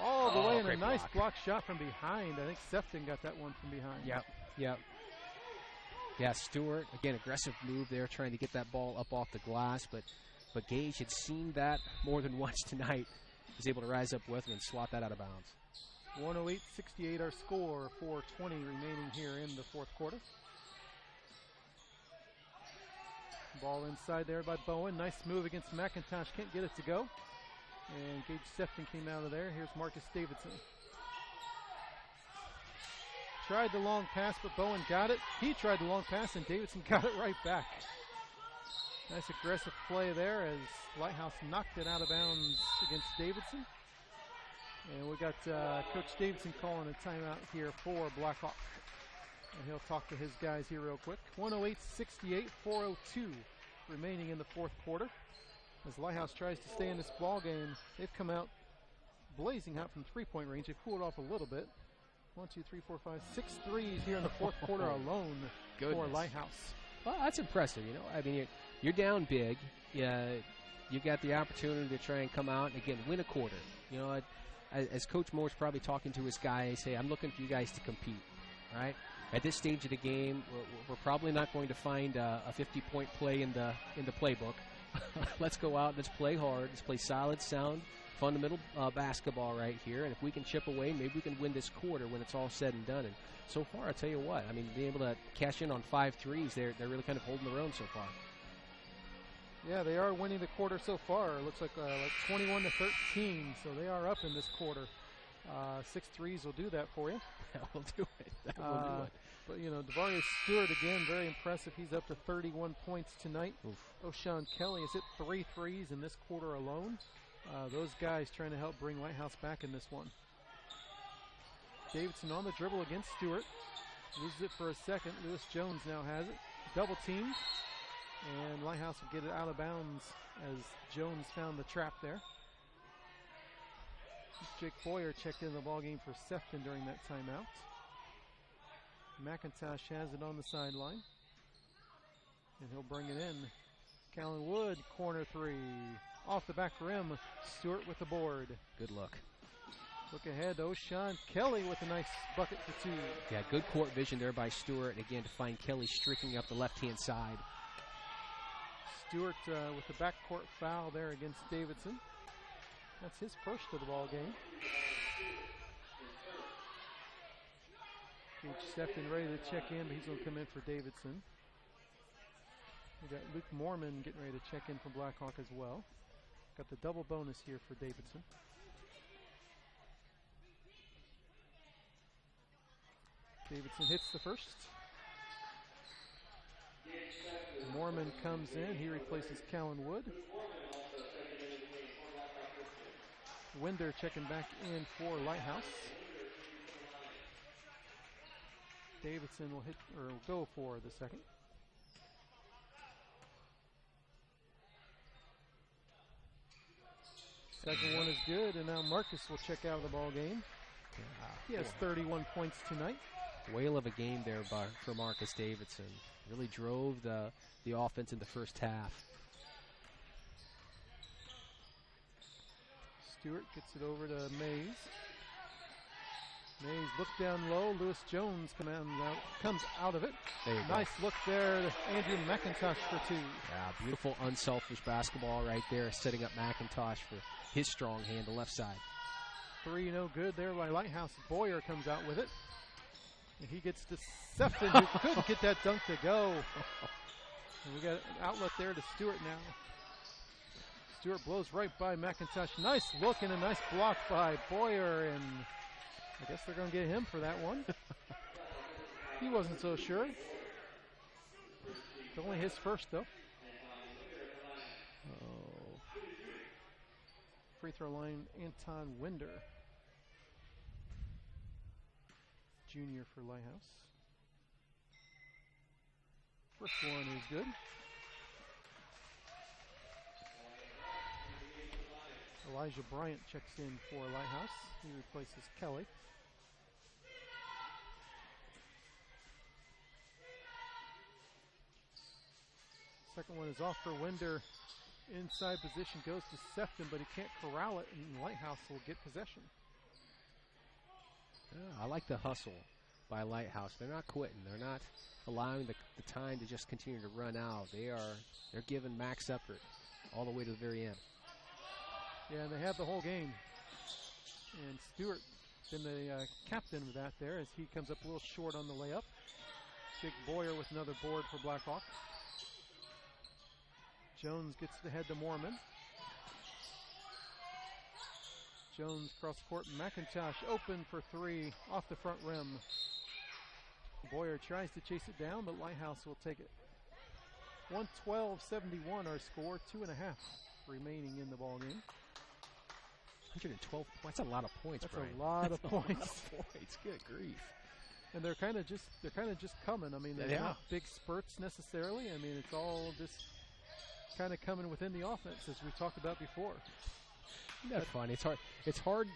All the way, and a nice block shot from behind. I think Sefton got that one from behind. Yep. Yeah, Stewart, again, aggressive move there, trying to get that ball up off the glass, but Gage had seen that more than once tonight. Was able to rise up with him and swat that out of bounds. 108-68 our score, 4:20 remaining here in the fourth quarter. Ball inside there by Bowen. Nice move against McIntosh. Can't get it to go. And Gage Sefton came out of there. Here's Marcus Davidson. Tried the long pass, but Bowen got it. He tried the long pass, and Davidson got it right back. Nice aggressive play there as Lighthouse knocked it out of bounds against Davidson. And we got Coach Davidson calling a timeout here for Blackhawk. And he'll talk to his guys here real quick. 108-68, 4:02 remaining in the fourth quarter. As Lighthouse tries to stay in this ball game, they've come out blazing hot from three-point range. They've cooled off a little bit. 1, 2, 3, 4, 5, 6 threes here in the fourth quarter alone for Lighthouse. Well, that's impressive. You know, I mean, you're down big. Yeah, you got the opportunity to try and come out and again win a quarter. You know, as Coach Moore's probably talking to his guys, hey, I'm looking for you guys to compete. Right? At this stage of the game, we're probably not going to find a 50-point play in the playbook. Let's go out. Let's play hard. Let's play solid, sound, fundamental basketball right here. And if we can chip away, maybe we can win this quarter when it's all said and done. And so far, I tell you what, I mean, being able to cash in on 5 threes, they're really kind of holding their own so far. Yeah, they are winning the quarter so far. It looks like 21-13, so they are up in this quarter. 6 threes will do that for you. That will do it. That will do it. But, you know, Devarius Stewart, again, very impressive. He's up to 31 points tonight. O'Shawn Kelly has hit 3 threes in this quarter alone. Those guys trying to help bring Lighthouse back in this one. Davidson on the dribble against Stewart. Loses it for a second. Lewis Jones now has it. Double teamed. And Lighthouse will get it out of bounds as Jones found the trap there. Jake Boyer checked in the ballgame for Sefton during that timeout. McIntosh has it on the sideline. And he'll bring it in. Callan Wood, corner three. Off the back rim, Stewart with the board. Good look. Look ahead, O'Shawn Kelly with a nice bucket for 2. Yeah, good court vision there by Stewart. And again, to find Kelly streaking up the left-hand side. Stewart with the backcourt foul there against Davidson. That's his first of the ball game. Gage Sefton ready to check in, but he's going to come in for Davidson. We got Luke Mormon getting ready to check in for Blackhawk as well. Got the double bonus here for Davidson. Davidson hits the first. Mormon comes in. He replaces Callan Wood. Winder checking back in for Lighthouse. Davidson will hit or will go for the second. Second one is good, and now Marcus will check out of the ball game. He has 31 points tonight. Whale of a game there for Marcus Davidson. Really drove the offense in the first half. Stewart gets it over to Mays. Mays look down low. Lewis Jones comes out of it. Nice look there to Andrew McIntosh for two. Yeah, beautiful unselfish basketball right there, setting up McIntosh for his strong hand, the left side. Three no good there by Lighthouse. Boyer comes out with it. And he gets to Sefton, who couldn't get that dunk to go. And we got an outlet there to Stewart now. Stewart blows right by McIntosh. Nice look and a nice block by Boyer, and I guess they're going to get him for that one. He wasn't so sure. It's only his first, though. Free throw line, Anton Winder. Junior for Lighthouse. First one is good. Elijah Bryant checks in for Lighthouse. He replaces Kelly. Second one is off for Winder. Inside position goes to Sefton, but he can't corral it, and Lighthouse will get possession. Yeah, I like the hustle by Lighthouse. They're not quitting. They're not allowing the time to just continue to run out. They're giving max effort all the way to the very end. Yeah, and they have the whole game. And Stewart been the captain of that there as he comes up a little short on the layup. Jake Boyer with another board for Blackhawk. Jones gets the head to Mormon. Jones cross court. McIntosh open for three off the front rim. Boyer tries to chase it down, but Lighthouse will take it. 112-71 our score. 2.5 remaining in the ball game. 112 points. That's a lot of points, That's Brian. a lot of points. A lot of points. Good grief. And they're kind of just coming. I mean, they're not big spurts necessarily. I mean, it's all just kind of coming within the offense, as we talked about before. Isn't that funny? It's hard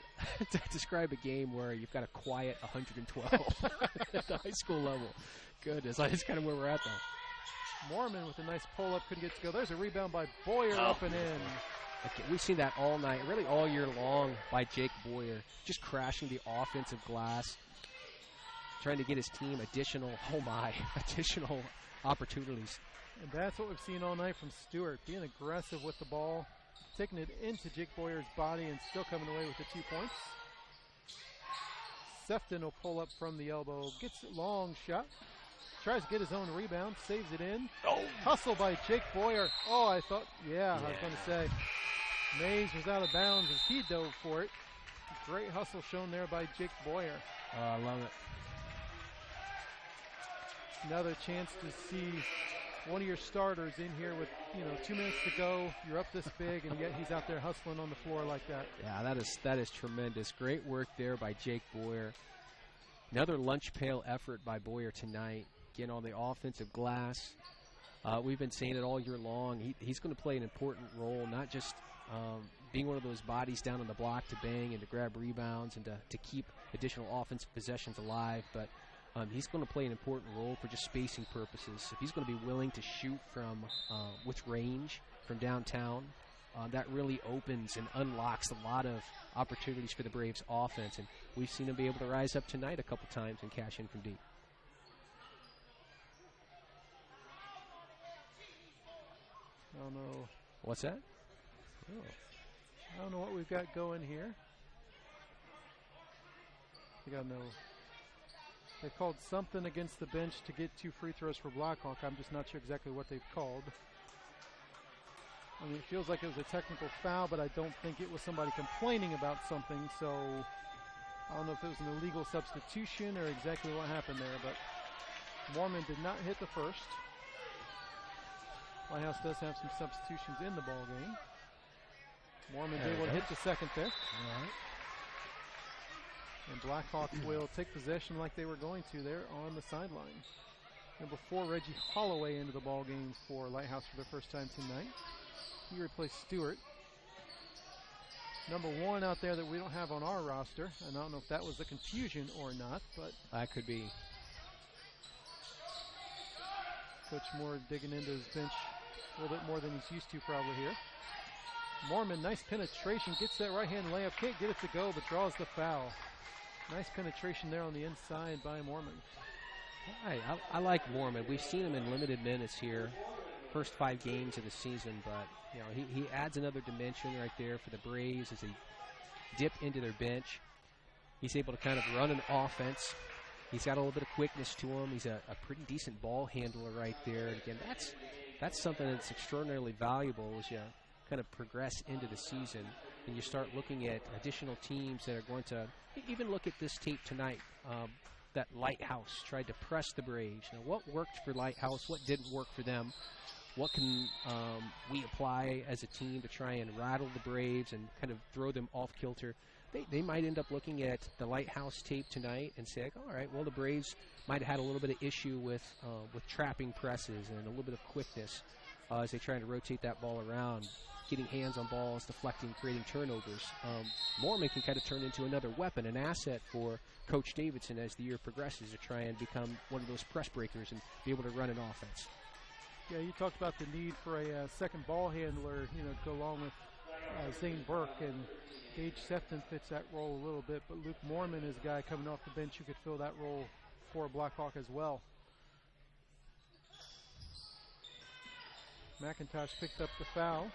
to describe a game where you've got a quiet 112 at the high school level. Goodness, that's kind of where we're at, though. Mormon with a nice pull-up, couldn't get to go. There's a rebound by Boyer up and in. Okay, we've seen that all night, really all year long by Jake Boyer, just crashing the offensive glass, trying to get his team additional opportunities. And that's what we've seen all night from Stewart, being aggressive with the ball, taking it into Jake Boyer's body and still coming away with the 2 points. Sefton will pull up from the elbow, gets a long shot, tries to get his own rebound, saves it in. Hustle by Jake Boyer. I was going to say, Mays was out of bounds as he dove for it. Great hustle shown there by Jake Boyer. I love it. Another chance to see one of your starters in here with 2 minutes to go. You're up this big, and yet he's out there hustling on the floor like that. Yeah, that is tremendous. Great work there by Jake Boyer. Another lunch pail effort by Boyer tonight, getting on the offensive glass. We've been saying it all year long. He's going to play an important role, not just being one of those bodies down on the block to bang and to grab rebounds and to keep additional offensive possessions alive, but he's going to play an important role for just spacing purposes. If he's going to be willing to shoot from with range from downtown, that really opens and unlocks a lot of opportunities for the Braves offense, and we've seen him be able to rise up tonight a couple times and cash in from deep. I don't know. What's that? I don't know what we've got going here. I got no. They called something against the bench to get 2 free throws for Blackhawk. I'm just not sure exactly what they've called. I mean, it feels like it was a technical foul, but I don't think it was somebody complaining about something. So I don't know if it was an illegal substitution or exactly what happened there, but Mormon did not hit the first. Lighthouse does have some substitutions in the ball game. Mormon's able to hit the second there. All right. And Blackhawks will take possession like they were going to there on the sideline. Number 4, Reggie Holloway into the ball game for Lighthouse for the first time tonight. He replaced Stewart. Number 1 out there that we don't have on our roster. And I don't know if that was a confusion or not, but that could be. Coach Moore digging into his bench a little bit more than he's used to probably here. Mormon, nice penetration, gets that right-hand layup, can't get it to go, but draws the foul. Nice penetration there on the inside by Mormon. I like Mormon. We've seen him in limited minutes here, first 5 games of the season, but you know he adds another dimension right there for the Braves as they dip into their bench. He's able to kind of run an offense. He's got a little bit of quickness to him. He's a pretty decent ball handler right there. And again, that's something that's extraordinarily valuable as you kind of progress into the season and you start looking at additional teams that are going to even look at this tape tonight. That Lighthouse tried to press the Braves. Now, what worked for Lighthouse? What didn't work for them? What can we apply as a team to try and rattle the Braves and kind of throw them off kilter? They might end up looking at the Lighthouse tape tonight and say, all right, well, the Braves might have had a little bit of issue with trapping presses and a little bit of quickness as they try to rotate that ball around, getting hands on balls, deflecting, creating turnovers. Mormon can kind of turn into another weapon, an asset for Coach Davidson as the year progresses to try and become one of those press breakers and be able to run an offense. Yeah, you talked about the need for a second ball handler, to go along with Zane Burke, and Gage Sefton fits that role a little bit, but Luke Mormon is a guy coming off the bench who could fill that role for Blackhawk as well. McIntosh picked up the foul.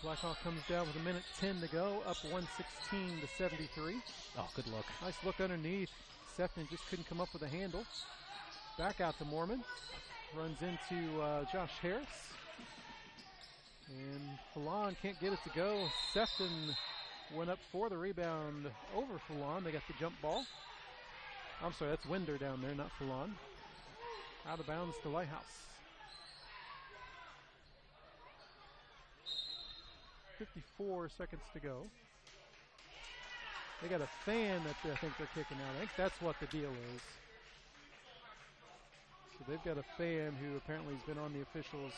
Blackhawk comes down with 1:10 to go, up 116 to 73. Oh, good look. Nice look underneath. Sefton just couldn't come up with a handle. Back out to Mormon. Runs into Josh Harris. And Falon can't get it to go. Sefton went up for the rebound over Falon. They got the jump ball. I'm sorry, that's Winder down there, not Falon. Out of bounds to Lighthouse. 54 seconds to go. They got a fan that I think they're kicking out. I think that's what the deal is. So they've got a fan who apparently has been on the officials.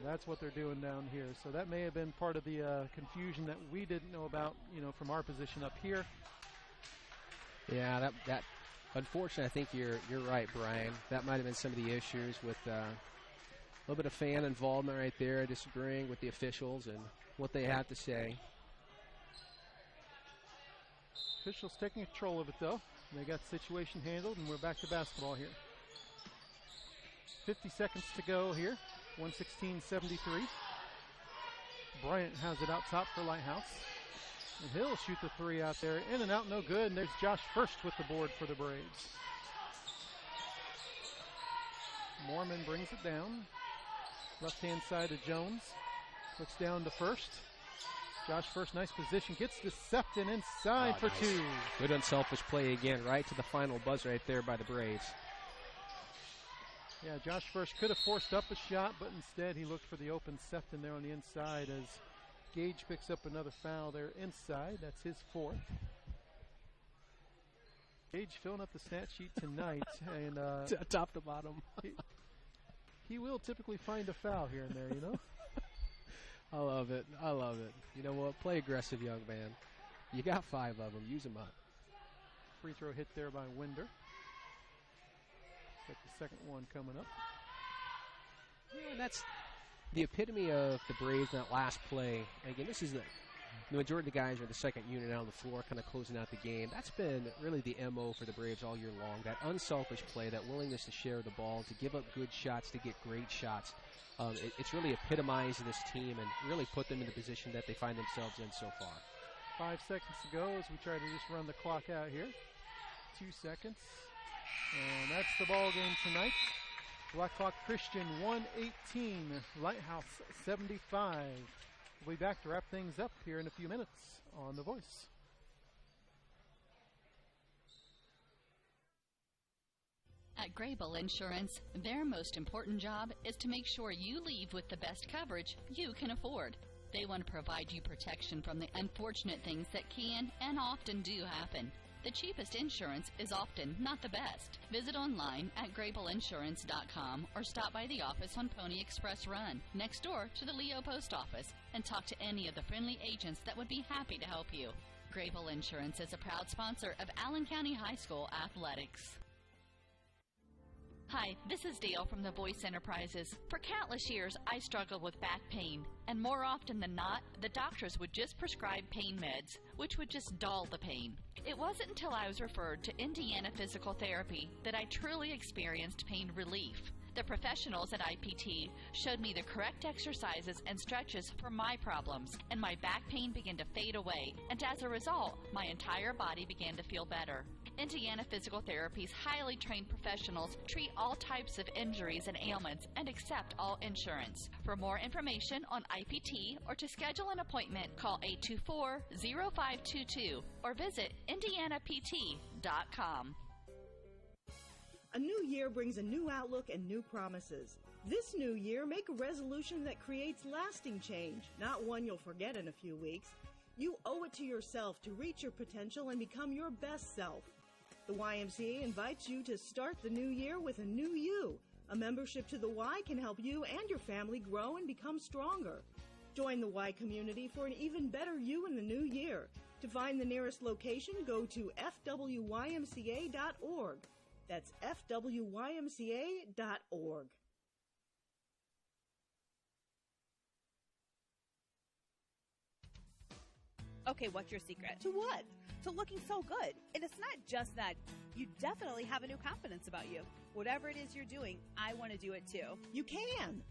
That's what they're doing down here. So that may have been part of the confusion that we didn't know about, from our position up here. Yeah, that unfortunately, I think you're right, Brian. That might have been some of the issues with a little bit of fan involvement right there, disagreeing with the officials and what they have to say. Officials taking control of it, though. They got the situation handled, and we're back to basketball here. 50 seconds to go here. 116-73. Bryant has it out top for Lighthouse. And he'll shoot the 3 out there. In and out, no good. And there's Josh First with the board for the Braves. Mormon brings it down. Left-hand side to Jones. Looks down to First. Josh First, nice position. Gets to Sefton inside for 2. Good unselfish play again, right to the final buzzer right there by the Braves. Yeah, Josh First could have forced up a shot, but instead he looked for the open Sefton there on the inside as Gage picks up another foul there inside. That's his 4th. Gage filling up the stat sheet tonight. And top to bottom. he will typically find a foul here and there, I love it. I love it. You know what? Play aggressive, young man. You got 5 of them. Use them up. Free throw hit there by Winder. Got the second one coming up. Yeah, that's the epitome of the Braves in that last play. Again, this is the majority of the guys are the second unit out on the floor, kind of closing out the game. That's been really the MO for the Braves all year long. That unselfish play, that willingness to share the ball, to give up good shots, to get great shots. It's really epitomized this team and really put them in the position that they find themselves in so far. 5 seconds to go as we try to just run the clock out here. 2 seconds. And that's the ball game tonight. Blackhawk Christian 118, Lighthouse 75. We'll be back to wrap things up here in a few minutes on The Voice. At Grable Insurance, their most important job is to make sure you leave with the best coverage you can afford. They want to provide you protection from the unfortunate things that can and often do happen. The cheapest insurance is often not the best. Visit online at grableinsurance.com or stop by the office on Pony Express Run, next door to the Leo Post Office, and talk to any of the friendly agents that would be happy to help you. Grable Insurance is a proud sponsor of Allen County High School Athletics. Hi, this is Dale from the Voice Enterprises. For countless years, I struggled with back pain, and more often than not, the doctors would just prescribe pain meds, which would just dull the pain. It wasn't until I was referred to Indiana Physical Therapy that I truly experienced pain relief. The professionals at IPT showed me the correct exercises and stretches for my problems, and my back pain began to fade away, and as a result, my entire body began to feel better. Indiana Physical Therapy's highly trained professionals treat all types of injuries and ailments and accept all insurance. For more information on IPT or to schedule an appointment, call 824-0522 or visit indianapt.com. A new year brings a new outlook and new promises. This new year, make a resolution that creates lasting change, not one you'll forget in a few weeks. You owe it to yourself to reach your potential and become your best self. The YMCA invites you to start the new year with a new you. A membership to the Y can help you and your family grow and become stronger. Join the Y community for an even better you in the new year. To find the nearest location, go to fwymca.org. That's fwymca.org. Okay, what's your secret? To what? To looking so good. And it's not just that. You definitely have a new confidence about you. Whatever it is you're doing, I want to do it too. You can.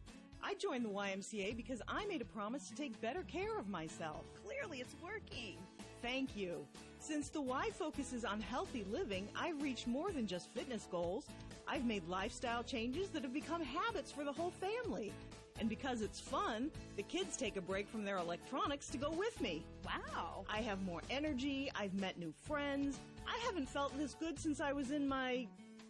I joined the YMCA because I made a promise to take better care of myself. Clearly, it's working. Thank you. Since the Y focuses on healthy living, I've reached more than just fitness goals. I've made lifestyle changes that have become habits for the whole family. And because it's fun, the kids take a break from their electronics to go with me. Wow. I have more energy. I've met new friends. I haven't felt this good since I was in my,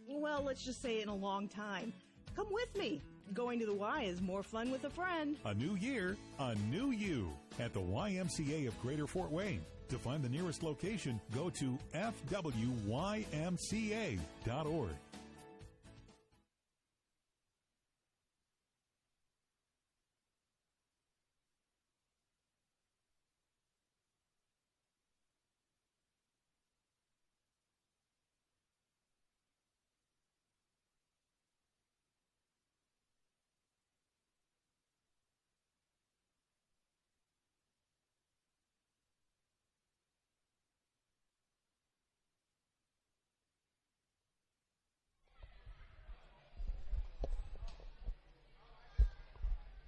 well, let's just say in a long time. Come with me. Going to the Y is more fun with a friend. A new year, a new you at the YMCA of Greater Fort Wayne. To find the nearest location, go to fwymca.org.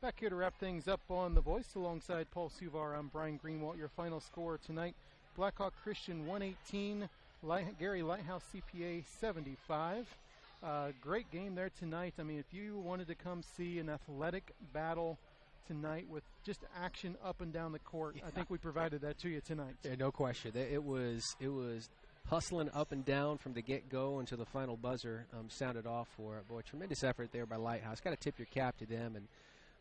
Back here to wrap things up on The Voice alongside Paul Suvar. I'm Brian Greenwald. Your final score tonight, Blackhawk Christian 118, Gary Lighthouse CPA 75. Great game there tonight. I mean, if you wanted to come see an athletic battle tonight with just action up and down the court, I think we provided that to you tonight. Yeah, no question. It was hustling up and down from the get-go until the final buzzer sounded off for it. Boy, tremendous effort there by Lighthouse. Got to tip your cap to them. And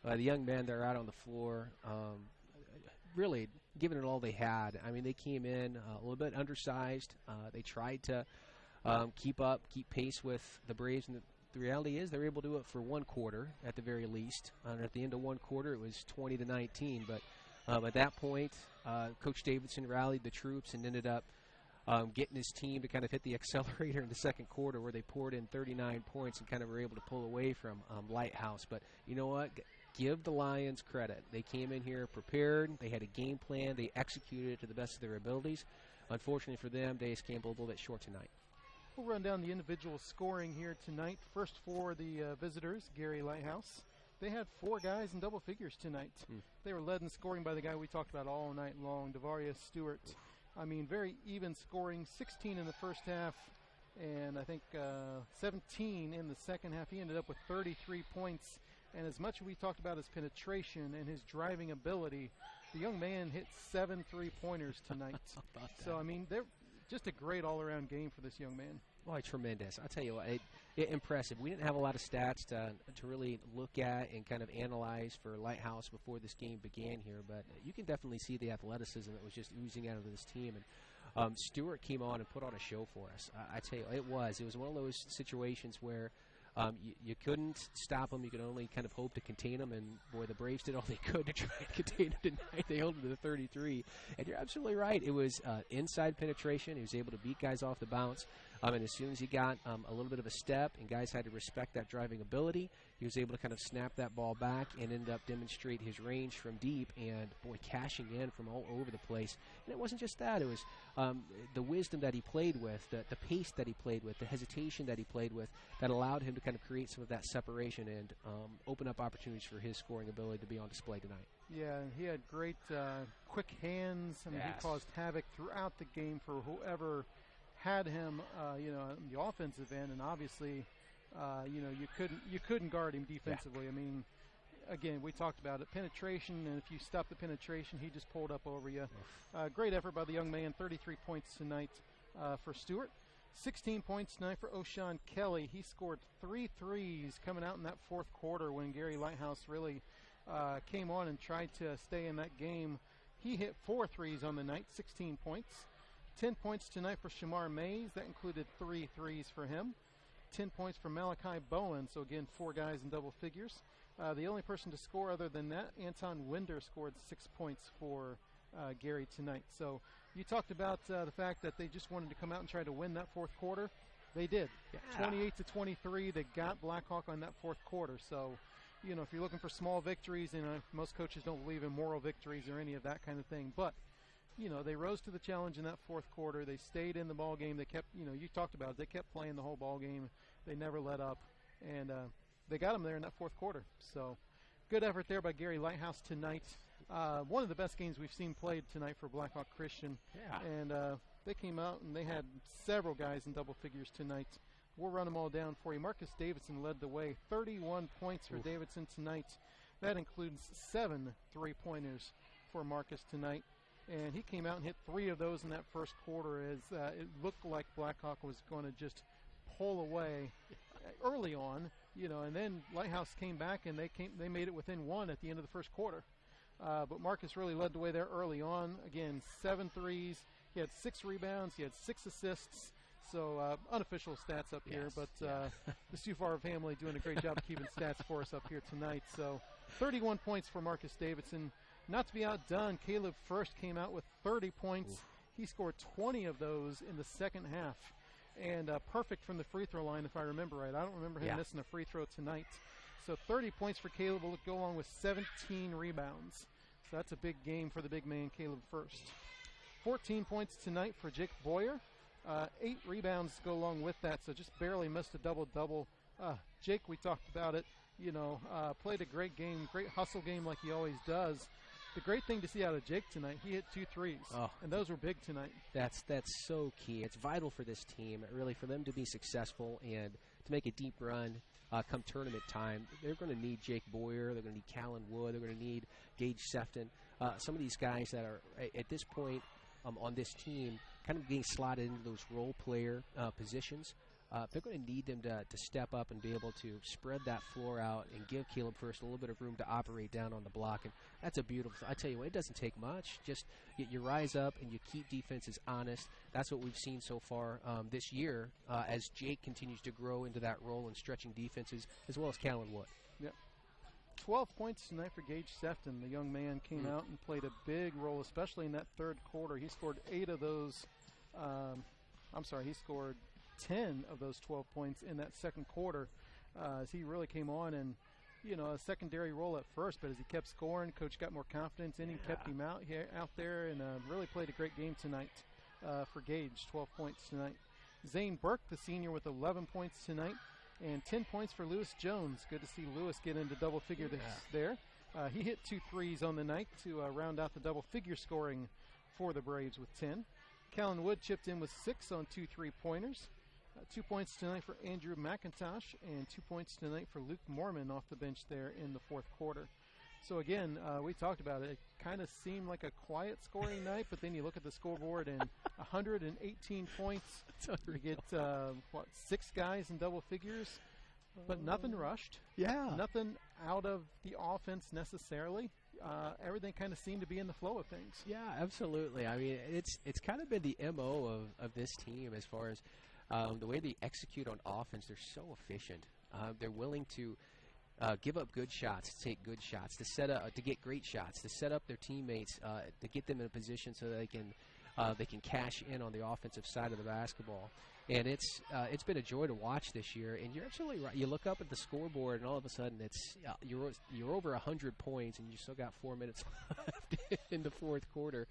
the young men that are out on the floor, really giving it all they had. I mean, they came in a little bit undersized. They tried to keep pace with the Braves, and the reality is they were able to do it for one quarter at the very least. And at the end of one quarter, it was 20-19. But at that point, Coach Davidson rallied the troops and ended up getting his team to kind of hit the accelerator in the second quarter, where they poured in 39 points and kind of were able to pull away from Lighthouse. But you know what? Give the Lions credit. They came in here prepared. They had a game plan. They executed it to the best of their abilities. Unfortunately for them, they just came a little bit short tonight. We'll run down the individual scoring here tonight. First for the visitors, Gary Lighthouse. They had four guys in double figures tonight. They were led in scoring by the guy we talked about all night long, Devarius Stewart. I mean, very even scoring, 16 in the first half, and I think 17 in the second half. He ended up with 33 points. And as much as we talked about his penetration and his driving ability, The young man hit 7 3-pointers tonight. So, I mean, they're just a great all-around game for this young man. Boy, tremendous. I'll tell you what, impressive. We didn't have a lot of stats to really look at and kind of analyze for Lighthouse before this game began here, but you can definitely see the athleticism that was just oozing out of this team. And Stewart came on and put on a show for us. I tell you, it was one of those situations where you couldn't stop them. You could only kind of hope to contain them, and boy, the Braves did all they could to try and contain them tonight. They held it to the 33, and you're absolutely right. It was inside penetration. He was able to beat guys off the bounce, and as soon as he got a little bit of a step and guys had to respect that driving ability, he was able to kind of snap that ball back and ended up demonstrate his range from deep and, boy, cashing in from all over the place. And it wasn't just that. It was the wisdom that he played with, the pace that he played with, the hesitation that he played with that allowed him to kind of create some of that separation and open up opportunities for his scoring ability to be on display tonight. Yeah, he had great quick hands. I mean, he caused havoc throughout the game for whoever had him, on the offensive end, and obviously, you couldn't guard him defensively. I mean, again, we talked about it, penetration, and if you stop the penetration, he just pulled up over you. Great effort by the young man, 33 points tonight for Stewart. 16 points tonight for O'Shawn Kelly. He scored 3 threes coming out in that fourth quarter when Gary Lighthouse really came on and tried to stay in that game. He hit 4 threes on the night, 16 points. 10 points tonight for Shamar Mays. That included 3 threes for him. 10 points for Malachi Bowen. So, again, 4 guys in double figures. The only person to score other than that, Anton Winder, scored 6 points for Gary tonight. So you talked about the fact that they just wanted to come out and try to win that fourth quarter. They did. 28-23. They got Blackhawk on that fourth quarter. So, if you're looking for small victories, most coaches don't believe in moral victories or any of that kind of thing. But they rose to the challenge in that fourth quarter. They stayed in the ball game. They kept, you talked about it. They kept playing the whole ball game. They never let up, and they got them there in that fourth quarter. So, good effort there by Gary Lighthouse tonight. One of the best games we've seen played tonight for Blackhawk Christian. And they came out and they had several guys in double figures tonight. We'll run them all down for you. Marcus Davidson led the way. 31 points for Davidson tonight. That includes 7 3-pointers for Marcus tonight. And he came out and hit 3 of those in that first quarter as it looked like Blackhawk was going to just pull away early on, and then Lighthouse came back and they made it within 1 at the end of the first quarter. But Marcus really led the way there early on. Again, 7 threes. He had 6 rebounds. He had 6 assists. So unofficial stats up here, but the Sufar family doing a great job of keeping stats for us up here tonight. So 31 points for Marcus Davidson. Not to be outdone, Caleb First came out with 30 points. He scored 20 of those in the second half. And perfect from the free throw line, if I remember right. I don't remember him missing a free throw tonight. So 30 points for Caleb will go along with 17 rebounds. So that's a big game for the big man, Caleb First. 14 points tonight for Jake Boyer. 8 rebounds go along with that, so just barely missed a double-double. Jake, we talked about it, played a great game, great hustle game like he always does. The great thing to see out of Jake tonight, he hit 2 threes, and those were big tonight. That's so key. It's vital for this team, really, for them to be successful and to make a deep run come tournament time. They're going to need Jake Boyer. They're going to need Callan Wood. They're going to need Gage Sefton. Some of these guys that are, at this point on this team, kind of getting slotted into those role player positions. They're going to need them to step up and be able to spread that floor out and give Caleb First a little bit of room to operate down on the block. And that's a beautiful, I tell you what, it doesn't take much. Just you rise up and you keep defenses honest. That's what we've seen so far this year as Jake continues to grow into that role in stretching defenses, as well as Callan Wood. Yep. 12 points tonight for Gage Sefton. The young man came out and played a big role, especially in that third quarter. He scored 8 of those. He scored 10 of those 12 points in that second quarter as he really came on and, a secondary role at first, but as he kept scoring, coach got more confidence in him, kept him out there, and really played a great game tonight for Gage, 12 points tonight. Zane Burke, the senior, with 11 points tonight, and 10 points for Lewis Jones. Good to see Lewis get into double figure there. He hit 2 threes on the night to round out the double figure scoring for the Braves with 10. Callan Wood chipped in with 6 on 2 3-pointers. 2 points tonight for Andrew McIntosh and 2 points tonight for Luke Mormon off the bench there in the fourth quarter. So again, we talked about it. It kind of seemed like a quiet scoring night, but then you look at the scoreboard and 118 points. You get, 6 guys in double figures, but nothing rushed. Yeah. Nothing out of the offense necessarily. Everything kind of seemed to be in the flow of things. Yeah, absolutely. I mean, it's kind of been the MO of this team as far as the way they execute on offense. They're so efficient. They're willing to give up good shots, to take good shots, to set up, to get great shots, to set up their teammates, to get them in a position so they can cash in on the offensive side of the basketball. And it's been a joy to watch this year. And you're absolutely right. You look up at the scoreboard, and all of a sudden it's you're over 100 points, and you still got 4 minutes left in the fourth quarter.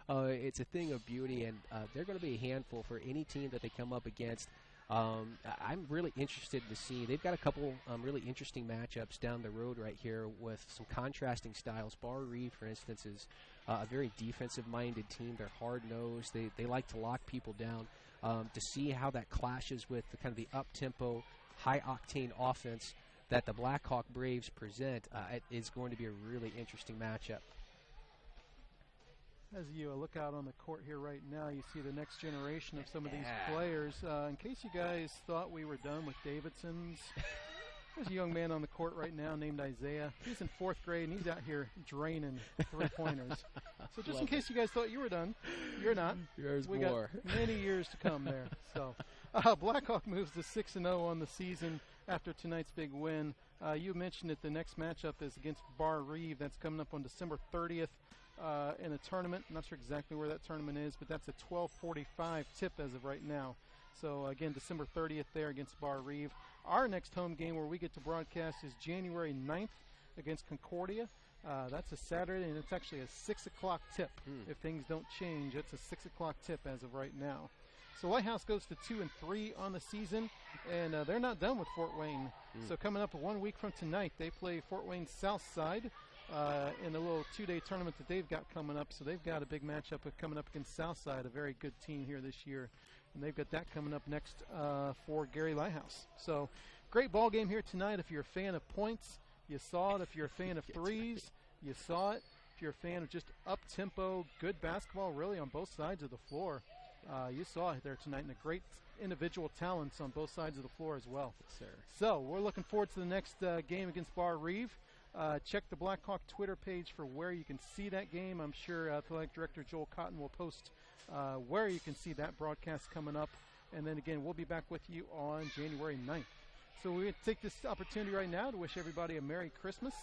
It's a thing of beauty, and they're going to be a handful for any team that they come up against. I'm really interested to see. They've got a couple really interesting matchups down the road right here with some contrasting styles. Bar Reeve, for instance, is a very defensive-minded team. They're hard-nosed. They like to lock people down. To see how that clashes with the kind of the up-tempo, high-octane offense that the Blackhawk Braves present is going to be a really interesting matchup. As you look out on the court here right now, you see the next generation of some of these players. In case you guys thought we were done with Davidson's, there's a young man on the court right now named Isaiah. He's in 4th grade, and he's out here draining three-pointers. So just in case you guys thought you were done, you're not. There's we more. got many years to come there. So Blackhawk moves to 6-0 on the season after tonight's big win. You mentioned that the next matchup is against Bar Reeve. That's coming up on December 30th. In a tournament. I'm not sure exactly where that tournament is, but that's a 12:45 tip as of right now. So again, December 30th there against Bar Reeve. Our next home game where we get to broadcast is January 9th against Concordia. That's a Saturday, and it's actually a 6 o'clock tip. If things don't change, it's a 6 o'clock tip as of right now. So Lighthouse goes to 2-3 on the season, and they're not done with Fort Wayne. So coming up 1 week from tonight, they play Fort Wayne Southside in a little 2-day tournament that they've got coming up. So they've got a big matchup coming up against Southside, a very good team here this year. And they've got that coming up next for Gary Lighthouse. So great ball game here tonight. If you're a fan of points, you saw it. If you're a fan of threes, you saw it. If you're a fan of just up-tempo, good basketball really on both sides of the floor, you saw it there tonight. And a great individual talents on both sides of the floor as well. Yes, sir. So we're looking forward to the next game against Bar Reeve. Check the Blackhawk Twitter page for where you can see that game. I'm sure Athletic Director Joel Cotton will post where you can see that broadcast coming up. And then again, we'll be back with you on January 9th. So we're going to take this opportunity right now to wish everybody a Merry Christmas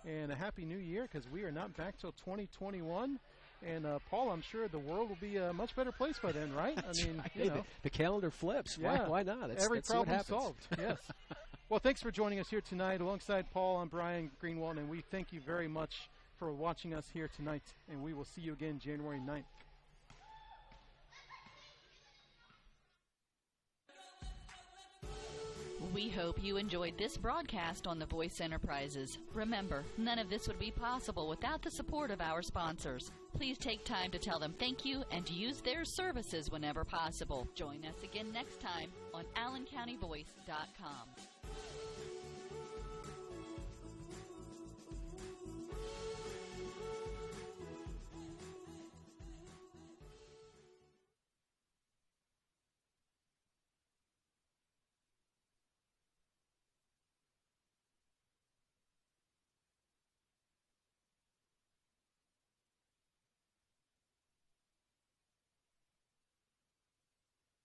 and a Happy New Year, because we are not back till 2021. And Paul, I'm sure the world will be a much better place by then, right? That's I mean, right. you know, the calendar flips. Yeah. Why not? Every that's what problem happens. solved. Yes. Well, thanks for joining us here tonight. Alongside Paul, I'm Brian Greenwald, and we thank you very much for watching us here tonight. And we will see you again January 9th. We hope you enjoyed this broadcast on the Voice Enterprises. Remember, none of this would be possible without the support of our sponsors. Please take time to tell them thank you and to use their services whenever possible. Join us again next time on AllenCountyVoice.com.